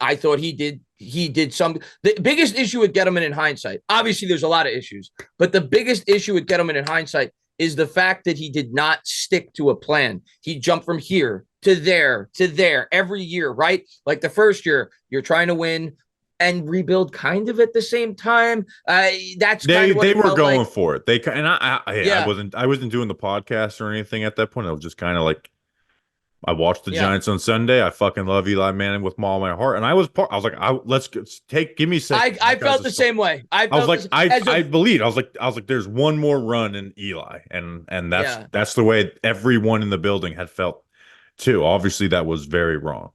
I thought he did the biggest issue with Gettleman in hindsight. Obviously, there's a lot of issues, but the biggest issue with Gettleman in hindsight is the fact that he did not stick to a plan. He jumped from here to there every year, right? Like the first year, you're trying to win and rebuild kind of at the same time. That's kind of what they were going like. for it. Yeah. I wasn't doing the podcast or anything at that point. I was just kind of like, I watched the Yeah. Giants on Sunday. I fucking love Eli Manning with all my heart, and I was like, give me a second. I felt the same way. I was like, I believed. I was like, there's one more run in Eli, and that's the way everyone in the building had felt too. Obviously, that was very wrong.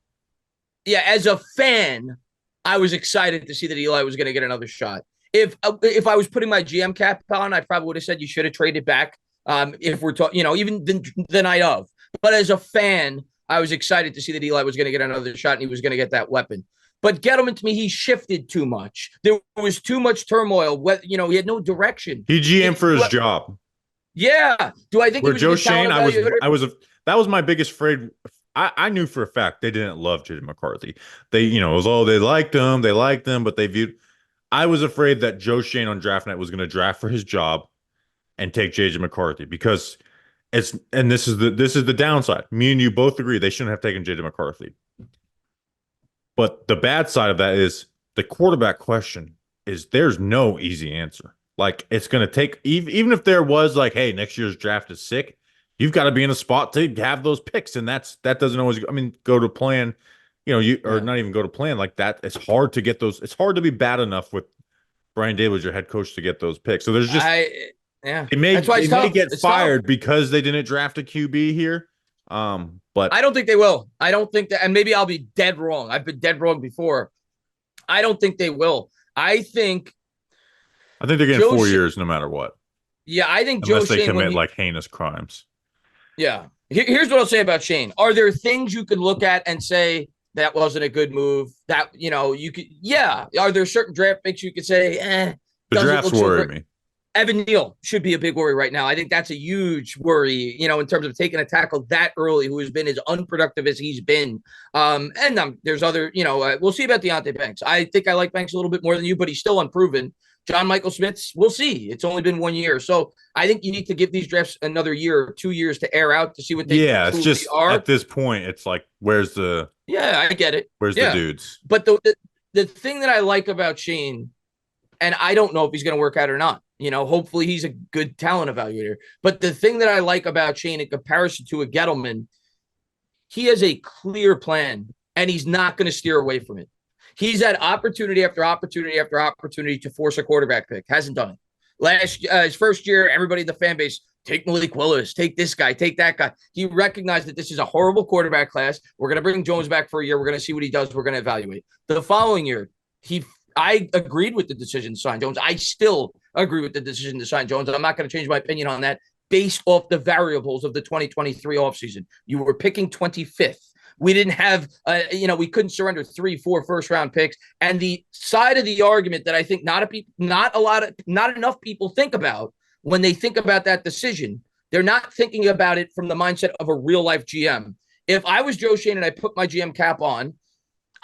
Yeah, as a fan, I was excited to see that Eli was going to get another shot. If I was putting my GM cap on, I probably would have said you should have traded back. If we're talking, even the night of. But as a fan, I was excited to see that Eli was going to get another shot and he was going to get that weapon. But Gettleman, to me, he shifted too much. There was too much turmoil. He had no direction. He GM for his job. Yeah. Do I think where Joe Schoen? That was my biggest afraid. I knew for a fact they didn't love JJ McCarthy. They, it was they liked him, but they viewed. I was afraid that Joe Schoen on draft night was going to draft for his job and take JJ McCarthy because this is the downside. Me and you both agree they shouldn't have taken JJ McCarthy. But the bad side of that is the quarterback question is there's no easy answer. Like it's going to take even if there was like, hey, next year's draft is sick. You've got to be in a spot to have those picks, and that doesn't always. I mean, go to plan, not even go to plan like that. It's hard to get those. It's hard to be bad enough with Brian Daboll as your head coach to get those picks. So there's just they may get fired because they didn't draft a QB here. But I don't think they will. I don't think that, and maybe I'll be dead wrong. I've been dead wrong before. I don't think they will. I think they're getting 4 years no matter what. Yeah, I think unless they commit like heinous crimes. Yeah. Here's what I'll say about Shane. Are there things you could look at and say that wasn't a good move? That, you could, yeah. Are there certain draft picks you could say, the drafts worry me. Evan Neal should be a big worry right now. I think that's a huge worry, in terms of taking a tackle that early who has been as unproductive as he's been. There's other, we'll see about Deonte Banks. I think I like Banks a little bit more than you, but he's still unproven. John Michael Smith's, we'll see. It's only been 1 year. So I think you need to give these drafts another year or 2 years to air out to see what they it's just are. At this point, it's like, where's the I get it. Where's the dudes? But the thing that I like about Shane, and I don't know if he's going to work out or not. Hopefully he's a good talent evaluator. But the thing that I like about Shane in comparison to a Gettleman, he has a clear plan and he's not going to steer away from it. He's had opportunity after opportunity after opportunity to force a quarterback pick. Hasn't done it. His first year, everybody in the fan base, take Malik Willis, take this guy, take that guy. He recognized that this is a horrible quarterback class. We're going to bring Jones back for a year. We're going to see what he does. We're going to evaluate. The following year, I agreed with the decision to sign Jones. I still agree with the decision to sign Jones. I'm not going to change my opinion on that based off the variables of the 2023 offseason. You were picking 25th. We didn't have, we couldn't surrender 3, 4 first-round picks. And the side of the argument that I think not enough people think about when they think about that decision, they're not thinking about it from the mindset of a real-life GM. If I was Joe Schoen and I put my GM cap on,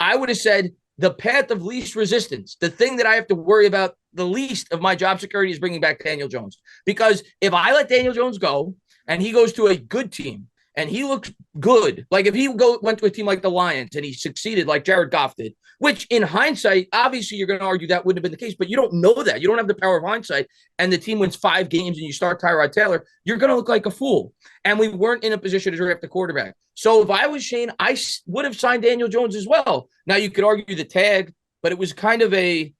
I would have said the path of least resistance, the thing that I have to worry about the least of my job security is bringing back Daniel Jones. Because if I let Daniel Jones go and he goes to a good team, and he looked good. Like if he went to a team like the Lions and he succeeded like Jared Goff did, which in hindsight, obviously you're going to argue that wouldn't have been the case, but you don't know that. You don't have the power of hindsight, and the team wins 5 games and you start Tyrod Taylor, you're going to look like a fool. And we weren't in a position to draft the quarterback. So if I was Shane, I would have signed Daniel Jones as well. Now you could argue the tag, but it was kind of a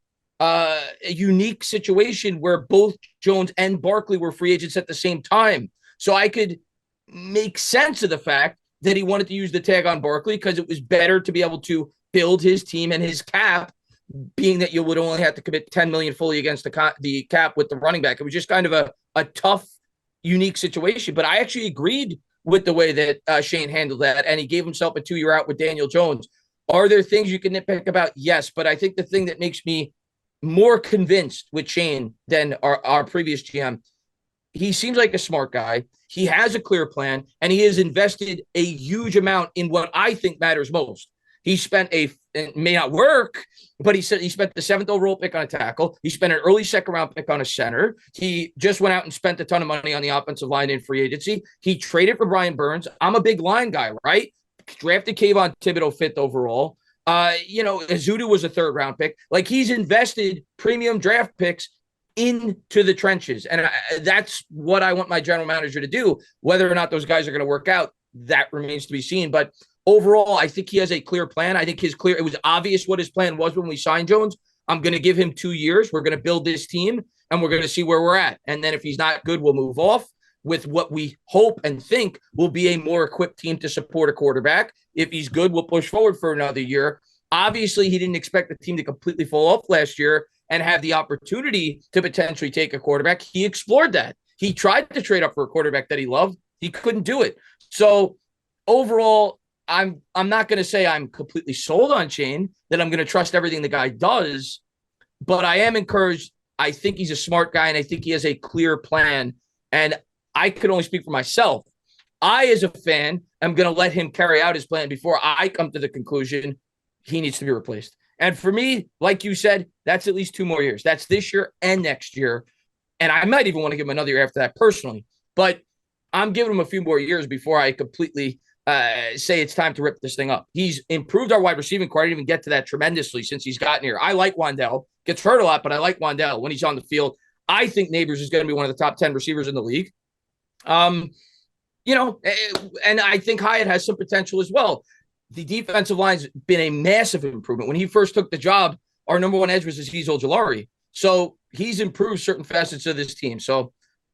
unique situation where both Jones and Barkley were free agents at the same time. So I could make sense of the fact that he wanted to use the tag on Barkley because it was better to be able to build his team and his cap, being that you would only have to commit $10 million fully against the cap with the running back. It was just kind of a tough, unique situation. But I actually agreed with the way that Shane handled that, and he gave himself a 2-year out with Daniel Jones. Are there things you can nitpick about? Yes, but I think the thing that makes me more convinced with Shane than our previous GM, he seems like a smart guy. He has a clear plan, and he has invested a huge amount in what I think matters most. He spent it may not work, but he said he spent the 7th overall pick on a tackle. He spent an early 2nd round pick on a center. He just went out and spent a ton of money on the offensive line in free agency. He traded for Brian Burns. I'm a big line guy, right? Drafted Kayvon Thibodeau 5th overall. Azudu was a 3rd round pick. Like, he's invested premium draft picks into the trenches. And that's what I want my general manager to do. Whether or not those guys are going to work out, that remains to be seen. But overall, I think he has a clear plan. I think it was obvious what his plan was when we signed Jones. I'm going to give him 2 years. We're going to build this team, and we're going to see where we're at. And then if he's not good, we'll move off with what we hope and think will be a more equipped team to support a quarterback. If he's good, we'll push forward for another year. Obviously, he didn't expect the team to completely fall off last year and have the opportunity to potentially take a quarterback. He explored that. He tried to trade up for a quarterback that he loved. He couldn't do it. So overall, I'm not going to say I'm completely sold on Shane, that I'm going to trust everything the guy does, but I am encouraged. I think he's a smart guy, and I think he has a clear plan. And I could only speak for myself. I, as a fan, am going to let him carry out his plan before I come to the conclusion he needs to be replaced. And for me, like you said, that's at least 2 more years. That's this year and next year. And I might even want to give him another year after that personally. But I'm giving him a few more years before I completely say it's time to rip this thing up. He's improved our wide receiving core. I didn't even get to that tremendously since he's gotten here. I like Wan'Dale. Gets hurt a lot, but I like Wan'Dale when he's on the field. I think Nabers is going to be one of the top 10 receivers in the league. And I think Hyatt has some potential as well. The defensive line's been a massive improvement. When he first took the job, our number 1 edge was Azeez Ojulari. So he's improved certain facets of this team. So,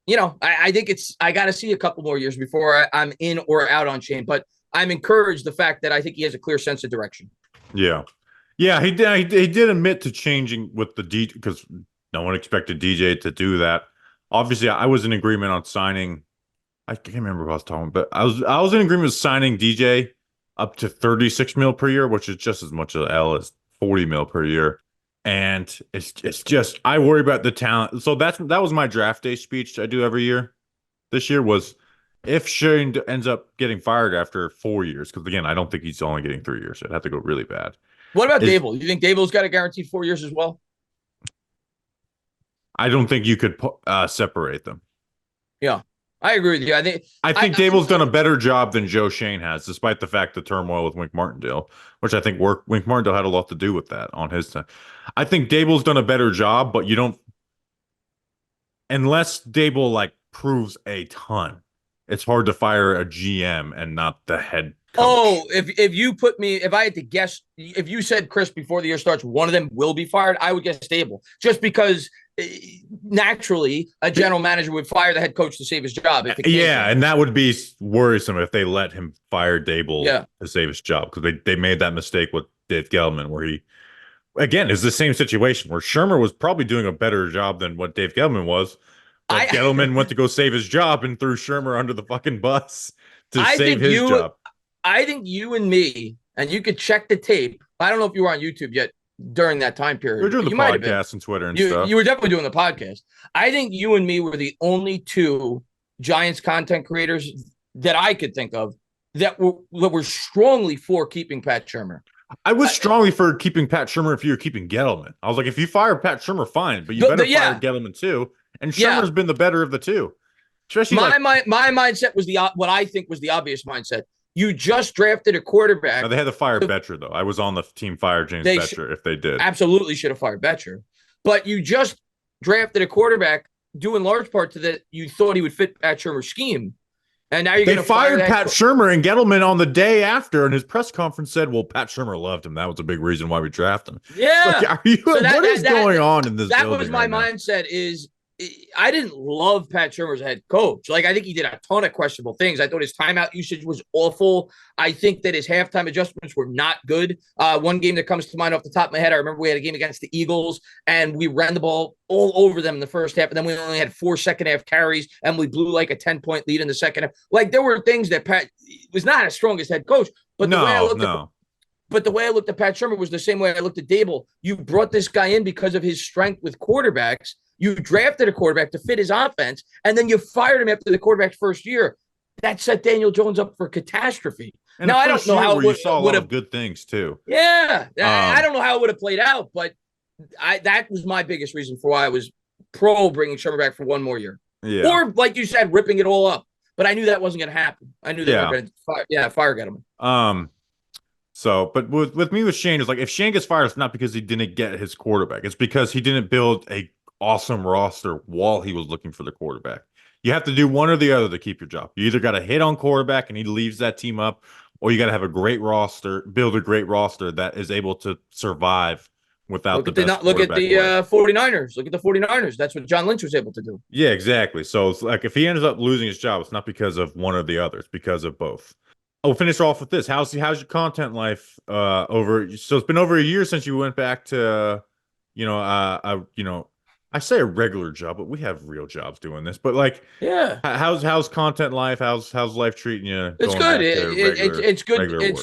I think I got to see a couple more years before I'm in or out on Shane. But I'm encouraged the fact that I think he has a clear sense of direction. Yeah. Yeah, he did admit to changing with the DJ because no one expected DJ to do that. Obviously, I was in agreement on signing. I can't remember what I was talking about, but I was in agreement with signing DJ up to 36 mil per year, which is just as much as L as 40 mil per year. And it's just, I worry about the talent. So that was my draft day speech I do every year. This year was if Shane ends up getting fired after 4 years, because again, I don't think he's only getting 3 years. So it'd have to go really bad. What about Dable? You think Dable's got a guaranteed 4 years as well? I don't think you could separate them. Yeah. I agree with you. I think Dable's done a better job than Joe Shane has, despite the fact the turmoil with Wink Martindale, which I think Wink Martindale had a lot to do with that on his time. I think Dable's done a better job, but you don't, unless Dable proves a ton, it's hard to fire a GM and not the head coach. Oh, if I had to guess, if you said, Chris, before the year starts, one of them will be fired, I would guess Dable, just because naturally a general manager would fire the head coach to save his job. And that would be worrisome if they let him fire Dable to save his job, because they made that mistake with Dave Gettleman, where he, again, is the same situation where Shermer was probably doing a better job than what Dave Gettleman was. But Gettleman went to go save his job and threw Shermer under the fucking bus to save his job. I think you and me, and you could check the tape. I don't know if you were on YouTube yet during that time period. We were doing the podcast and Twitter and stuff. You were definitely doing the podcast. I think you and me were the only 2 Giants content creators that I could think of that were strongly for keeping Pat Shurmur. I was strongly for keeping Pat Shurmur if you were keeping Gettleman. I was like, if you fire Pat Shurmur, fine, but you better fire Gettleman too. And Shermer's been the better of the 2. Especially My mindset was what I think was the obvious mindset. You just drafted a quarterback. now they had to fire Betcher though. I was on the team fire James Betcher if they did. Absolutely should have fired Betcher. But you just drafted a quarterback due in large part to that you thought he would fit Pat Shermer's scheme. And now you're going to fire Pat Shermer, and Gettleman on the day after in his press conference said, well, Pat Shermer loved him. That was a big reason why we drafted him. Yeah. What is going on in this That building was my mindset is I didn't love Pat Shermer as a head coach. Like, I think he did a ton of questionable things. I thought his timeout usage was awful. I think that his halftime adjustments were not good. One game that comes to mind off the top of my head, I remember we had a game against the Eagles, and we ran the ball all over them in the first half, and then we only had 4 second-half carries, and we blew like a 10-point lead in the second half. Like, there were things that Pat was not his strongest head coach, but the way I looked at Pat Shermer was the same way I looked at Dable. You brought this guy in because of his strength with quarterbacks. You drafted a quarterback to fit his offense, and then you fired him after the quarterback's first year. That set Daniel Jones up for catastrophe. And now, I don't know how it would have good things, too. Yeah. I don't know how it would have played out, but that was my biggest reason for why I was pro bringing Shermer back for one more year. Yeah. Or, like you said, ripping it all up. But I knew that wasn't going to happen. I knew they were going to fire Gettleman. So, but with me with Schoen, it's like if Schoen gets fired, it's not because he didn't get his quarterback. It's because he didn't build a awesome roster while he was looking for the quarterback. You have to do one or the other to keep your job. You either got to hit on quarterback and he leaves that team up, or you got to have a great roster, build a great roster that is able to survive without Look at the 49ers. Look at the 49ers. That's what John Lynch was able to do. Yeah, exactly. So it's like if he ends up losing his job, it's not because of one or the other. It's because of both. I'll finish off with this. How's your content life over? So it's been over a year since you went back to, I say a regular job, but we have real jobs doing this. But like, yeah, how's content life? How's life treating you? It's good. It's good.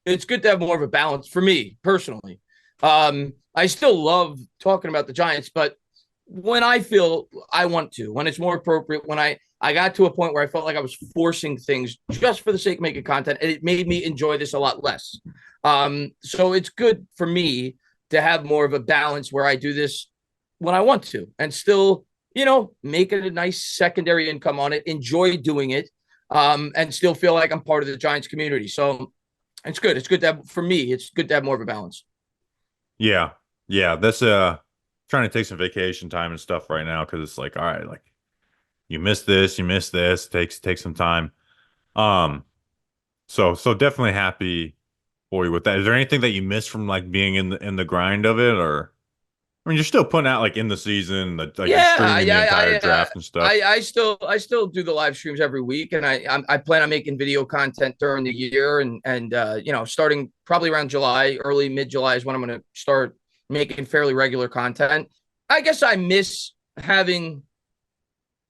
It's good to have more of a balance for me personally. I still love talking about the Giants, but when I feel I want to, when it's more appropriate, when I got to a point where I felt like I was forcing things just for the sake of making content, and it made me enjoy this a lot less. So it's good for me to have more of a balance where I do this when I want to and still, make it a nice secondary income on it, enjoy doing it, and still feel like I'm part of the Giants community. So it's good. It's good to have, for me, it's good to have more of a balance. Yeah. Yeah. That's trying to take some vacation time and stuff right now. Cause it's like, all right, like you miss this, take some time. So definitely happy for you with that. Is there anything that you miss from like being in the grind of it, or? I mean, you're still putting out like in the season, the entire draft and stuff. I still do the live streams every week, and I plan on making video content during the year, and starting probably around July, early mid-July is when I'm going to start making fairly regular content. I guess I miss having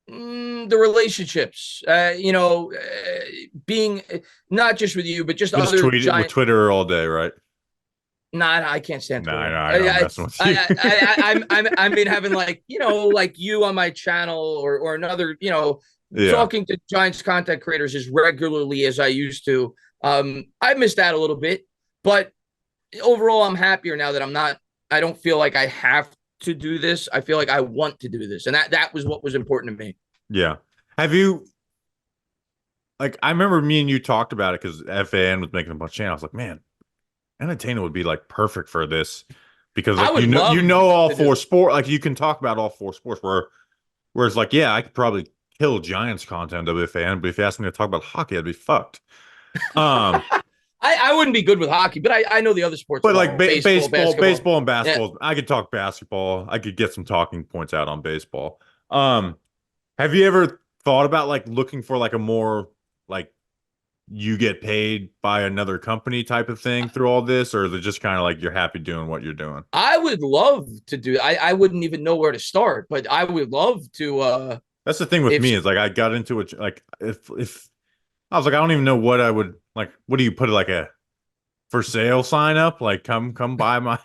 the relationships, being not just with you, but just other tweeting with Twitter all day, right? Nah, I can't stand Twitter. I'm messing with you. I mean, having like you on my channel or another, talking to Giants content creators as regularly as I used to. I missed that a little bit, but overall, I'm happier now that I don't feel like I have to do this. I feel like I want to do this, and that was what was important to me. Yeah. Have you? Like, I remember me and you talked about it because FAN was making a bunch of channels. I was like, man, Entertainah would be like perfect for this because like, all four sports. Like you can talk about all four sports. Whereas like, yeah, I could probably kill Giants content of a fan, but if you asked me to talk about hockey, I'd be fucked. I wouldn't be good with hockey, but I know the other sports. But like baseball and basketball, yeah. I could talk basketball. I could get some talking points out on baseball. Have you ever thought about like looking for like a more like you get paid by another company type of thing through all this, or is it just kind of like you're happy doing what you're doing? I would love to do. I wouldn't even know where to start, but I would love to. That's the thing with me is like I got into it like if I was like I don't even know what I would like. What do you put like a for sale sign up? Like come buy my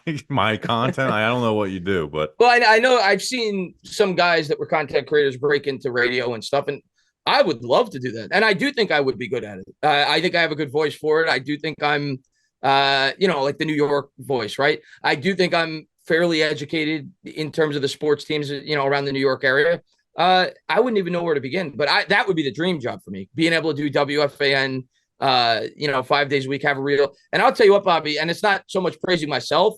content. I don't know what you do, but I know I've seen some guys that were content creators break into radio and stuff, and I would love to do that. And I do think I would be good at it. I think I have a good voice for it. I do think I'm, like the New York voice, right? I do think I'm fairly educated in terms of the sports teams, around the New York area. I wouldn't even know where to begin, but that would be the dream job for me, being able to do WFAN, 5 days a week, have a reel. And I'll tell you what, Bobby, and it's not so much praising myself.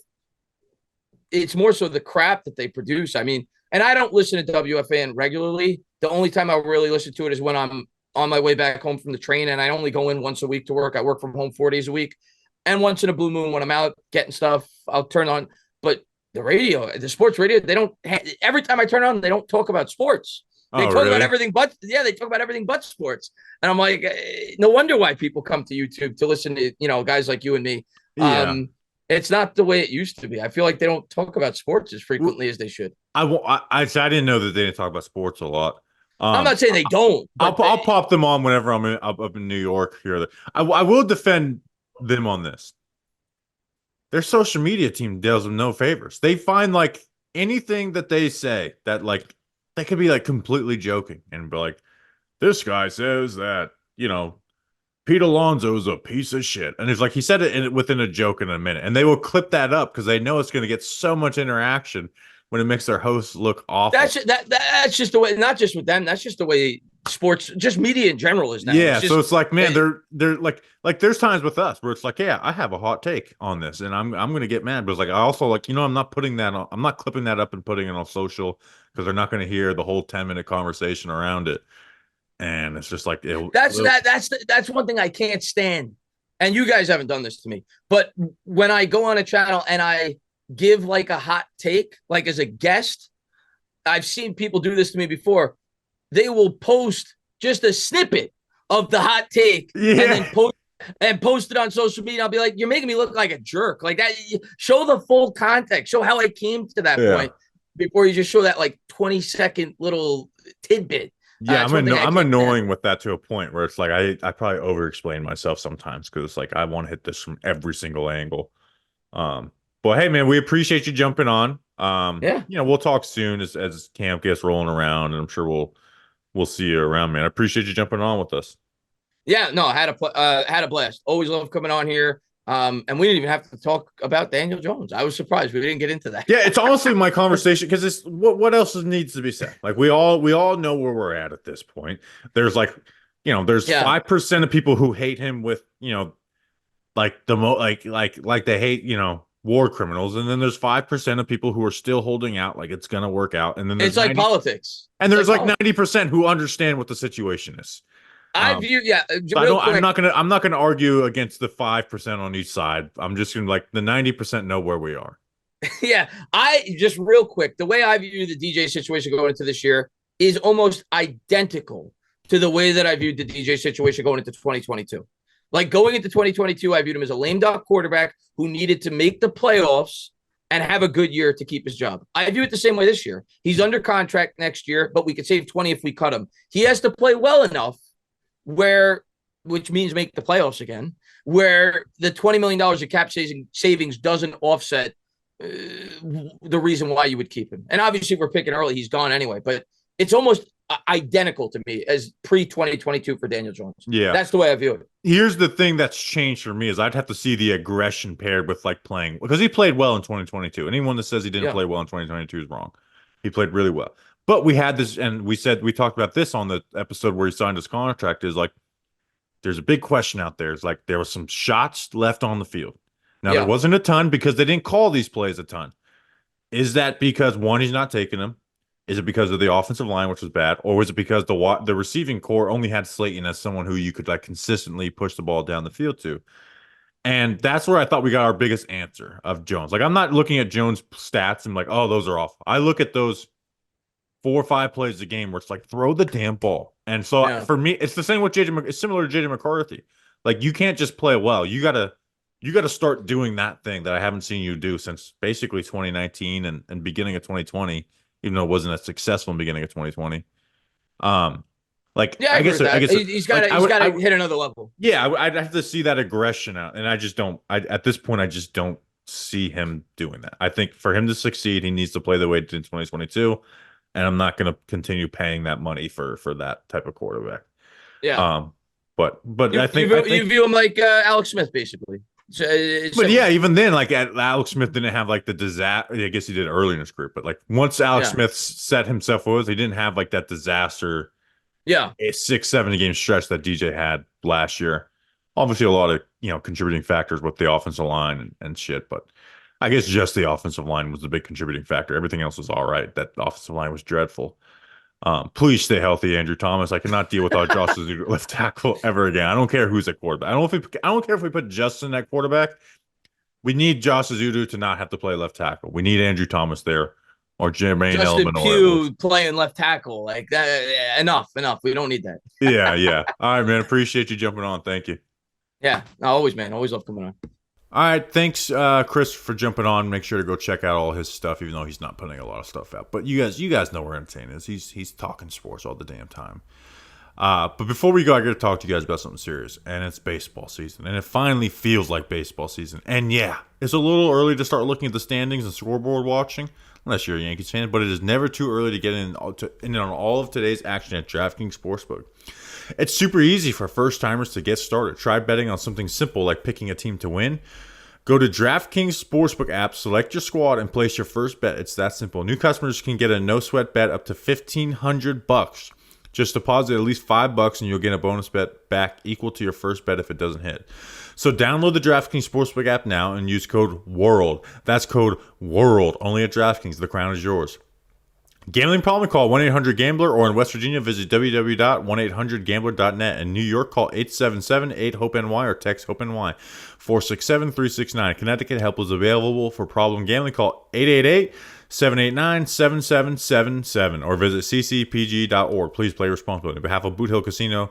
It's more so the crap that they produce. I mean, and I don't listen to WFAN regularly. The only time I really listen to it is when I'm on my way back home from the train, and I only go in once a week to work. I work from home 4 days a week. And once in a blue moon, when I'm out getting stuff, I'll turn on. But the radio, the sports radio, they don't. Every time I turn on, they don't talk about sports. They talk about everything but they talk about everything but sports. And I'm like, no wonder why people come to YouTube to listen to guys like you and me. Yeah. It's not the way it used to be. I feel like they don't talk about sports as frequently as they should. I didn't know that they didn't talk about sports a lot. I'm not saying they don't. I'll pop them on whenever I'm up in New York here. I will defend them on this. Their social media team does them no favors. They find like anything that they say that like they could be like completely joking and be like, this guy says that, Pete Alonso is a piece of shit. And it's like he said it within a joke in a minute. And they will clip that up because they know it's going to get so much interaction when it makes their hosts look awful. That's just the way, not just with them. That's just the way sports, just media in general is now. Yeah, so it's like, man, they're like there's times with us where it's like, yeah, I have a hot take on this, and I'm gonna get mad, but it's like I also like, I'm not putting that on, I'm not clipping that up and putting it on social because they're not gonna hear the whole 10-minute conversation around it, and it's just like that's one thing I can't stand, and you guys haven't done this to me, but when I go on a channel and I give like a hot take, like as a guest, I've seen people do this to me before. They will post just a snippet of the hot take and then post it on social media. I'll be like, you're making me look like a jerk. Like that, show the full context. Show how I came to that point before you just show that like 20-second little tidbit. Yeah, I'm annoying with that to a point where it's like I probably over-explain myself sometimes because it's like I want to hit this from every single angle. But hey, man, we appreciate you jumping on. We'll talk soon as camp gets rolling around, and I'm sure we'll see you around, man. I appreciate you jumping on with us. Yeah, no, I had a blast. Always love coming on here. And we didn't even have to talk about Daniel Jones. I was surprised we didn't get into that. Yeah, it's honestly my conversation because it's what else needs to be said. Like we all know where we're at this point. There's like, there's 5% of people who hate him with, like the like they hate, war criminals, and then there's 5% of people who are still holding out like it's gonna work out, and then there's it's like politics, and there's like 90% who understand what the situation is. I'm not gonna argue against the 5% on each side. I'm just gonna like the 90% know where we are. Yeah, I just real quick, the way I view the DJ situation going into this year is almost identical to the way that I viewed the DJ situation going into 2022. Like going into 2022, I viewed him as a lame duck quarterback who needed to make the playoffs and have a good year to keep his job. I view it the same way this year. He's under contract next year, but we could save 20 if we cut him. He has to play well enough which means make the playoffs again, where the $20 million of cap savings doesn't offset the reason why you would keep him. And obviously we're picking early. He's gone anyway, but it's almost identical to me as pre-2022 for Daniel Jones. Yeah. That's the way I view it. Here's the thing that's changed for me is I'd have to see the aggression paired with like playing, because he played well in 2022. Anyone that says he didn't play well in 2022 is wrong. He played really well. But we had this, and we talked about this on the episode where he signed his contract, is like, there's a big question out there. It's like there was some shots left on the field. Now, there wasn't a ton because they didn't call these plays a ton. Is that because, one, he's not taking them? Is it because of the offensive line, which was bad? Or was it because the receiving core only had Slayton as someone who you could like consistently push the ball down the field to? And that's where I thought we got our biggest answer of Jones. Like, I'm not looking at Jones' stats and like, oh, those are off. I look at those 4 or 5 plays a game where it's like, throw the damn ball. And so for me, it's the same with it's similar to JJ McCarthy. Like, you can't just play well. You gotta start doing that thing that I haven't seen you do since basically 2019 and beginning of 2020, even though it wasn't as successful in the beginning of 2020. I guess he's got to hit another level. Yeah, I'd have to see that aggression out, and I just don't. At this point, I just don't see him doing that. I think for him to succeed, he needs to play the way he did in 2022, and I'm not going to continue paying that money for that type of quarterback. Yeah. But I think you view him like Alex Smith, basically. But yeah, even then, like Alex Smith didn't have like the disaster. I guess he did early in his career, but like once Alex Smith set himself was, he didn't have like that disaster. Yeah, a 6-7 game stretch that DJ had last year. Obviously, a lot of contributing factors with the offensive line and shit, but I guess just the offensive line was the big contributing factor. Everything else was all right. That offensive line was dreadful. Please stay healthy, Andrew Thomas. I cannot deal without Josh as left tackle ever again. I don't care who's at quarterback. I don't care if we put Justin at quarterback. We need Josh Azudu to not have to play left tackle. We need Andrew Thomas there or Jermaine Justin Elliman Pugh playing left tackle like that. Enough. We don't need that. Yeah. All right, man. Appreciate you jumping on. Thank you. Yeah, always, man. Always love coming on. All right, thanks, Chris, for jumping on. Make sure to go check out all his stuff, even though he's not putting a lot of stuff out. But you guys know where Entertainah is. He's talking sports all the damn time. But before we go, I got to talk to you guys about something serious, and it's baseball season, and it finally feels like baseball season. And yeah, it's a little early to start looking at the standings and scoreboard watching, unless you're a Yankees fan. But it is never too early to get in on all of today's action at DraftKings Sportsbook. It's super easy for first-timers to get started. Try betting on something simple like picking a team to win. Go to DraftKings Sportsbook app, select your squad, and place your first bet. It's that simple. New customers can get a no-sweat bet up to $1,500. Just deposit at least $5 and you'll get a bonus bet back equal to your first bet if it doesn't hit. So download the DraftKings Sportsbook app now and use code WORLD. That's code WORLD. Only at DraftKings. The crown is yours. Gambling problem? Call 1-800-GAMBLER or in West Virginia, visit www.1800gambler.net. In New York, call 877-8-HOPE-NY or text HOPE-NY 467-369. Connecticut, help is available for problem gambling. Call 888-789-7777 or visit ccpg.org. Please play responsibly. On behalf of Boot Hill Casino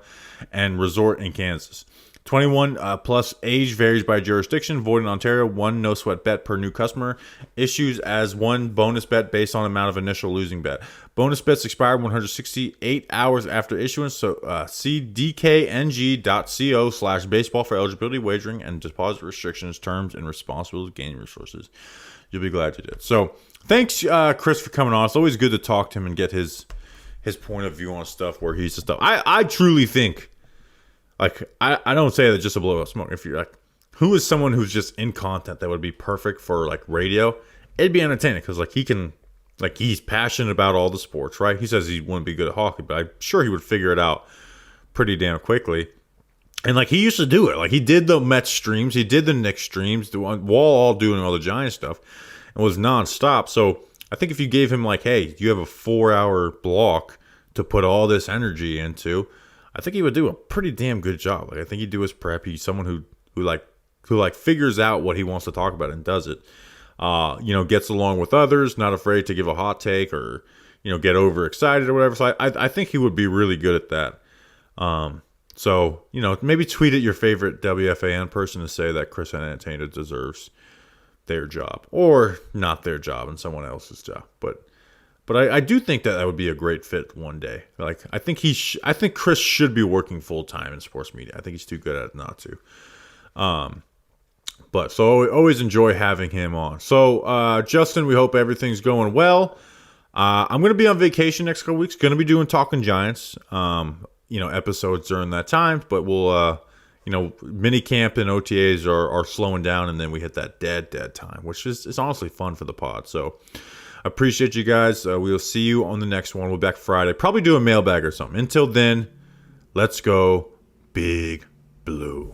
and Resort in Kansas. 21 plus age varies by jurisdiction. Void in Ontario. One no sweat bet per new customer. Issues as one bonus bet based on amount of initial losing bet. Bonus bets expire 168 hours after issuance. So see dkng.co/baseball for eligibility, wagering, and deposit restrictions, terms, and responsible gaming resources. You'll be glad you did. So thanks, Chris, for coming on. It's always good to talk to him and get his point of view on stuff where he's the stuff. I truly think. Like, I don't say that just to blow up smoke. If you're like, who is someone who's just in content that would be perfect for, like, radio? It'd be Entertainah because, like, he's passionate about all the sports, right? He says he wouldn't be good at hockey, but I'm sure he would figure it out pretty damn quickly. And, like, he used to do it. Like, he did the Mets streams. He did the Knicks streams. Wall all doing all the Giant stuff. And was nonstop. So, I think if you gave him, like, hey, you have a 4-hour block to put all this energy into, I think he would do a pretty damn good job. Like, I think he'd do his prep. He's someone who figures out what he wants to talk about and does it. Gets along with others, not afraid to give a hot take or, get overexcited or whatever. So I think he would be really good at that. So maybe tweet at your favorite WFAN person to say that Chris and Entertainah deserves their job or not their job and someone else's job. But I do think that would be a great fit one day. Like, I think Chris should be working full time in sports media. I think he's too good at it not to. But so I always enjoy having him on. So Justin, we hope everything's going well. I'm going to be on vacation next couple weeks. Going to be doing Talking Giants, episodes during that time. But we'll, mini camp and OTAs are slowing down, and then we hit that dead time, which is honestly fun for the pod. So. Appreciate you guys. We'll see you on the next one. We'll be back Friday. Probably do a mailbag or something. Until then, let's go Big Blue.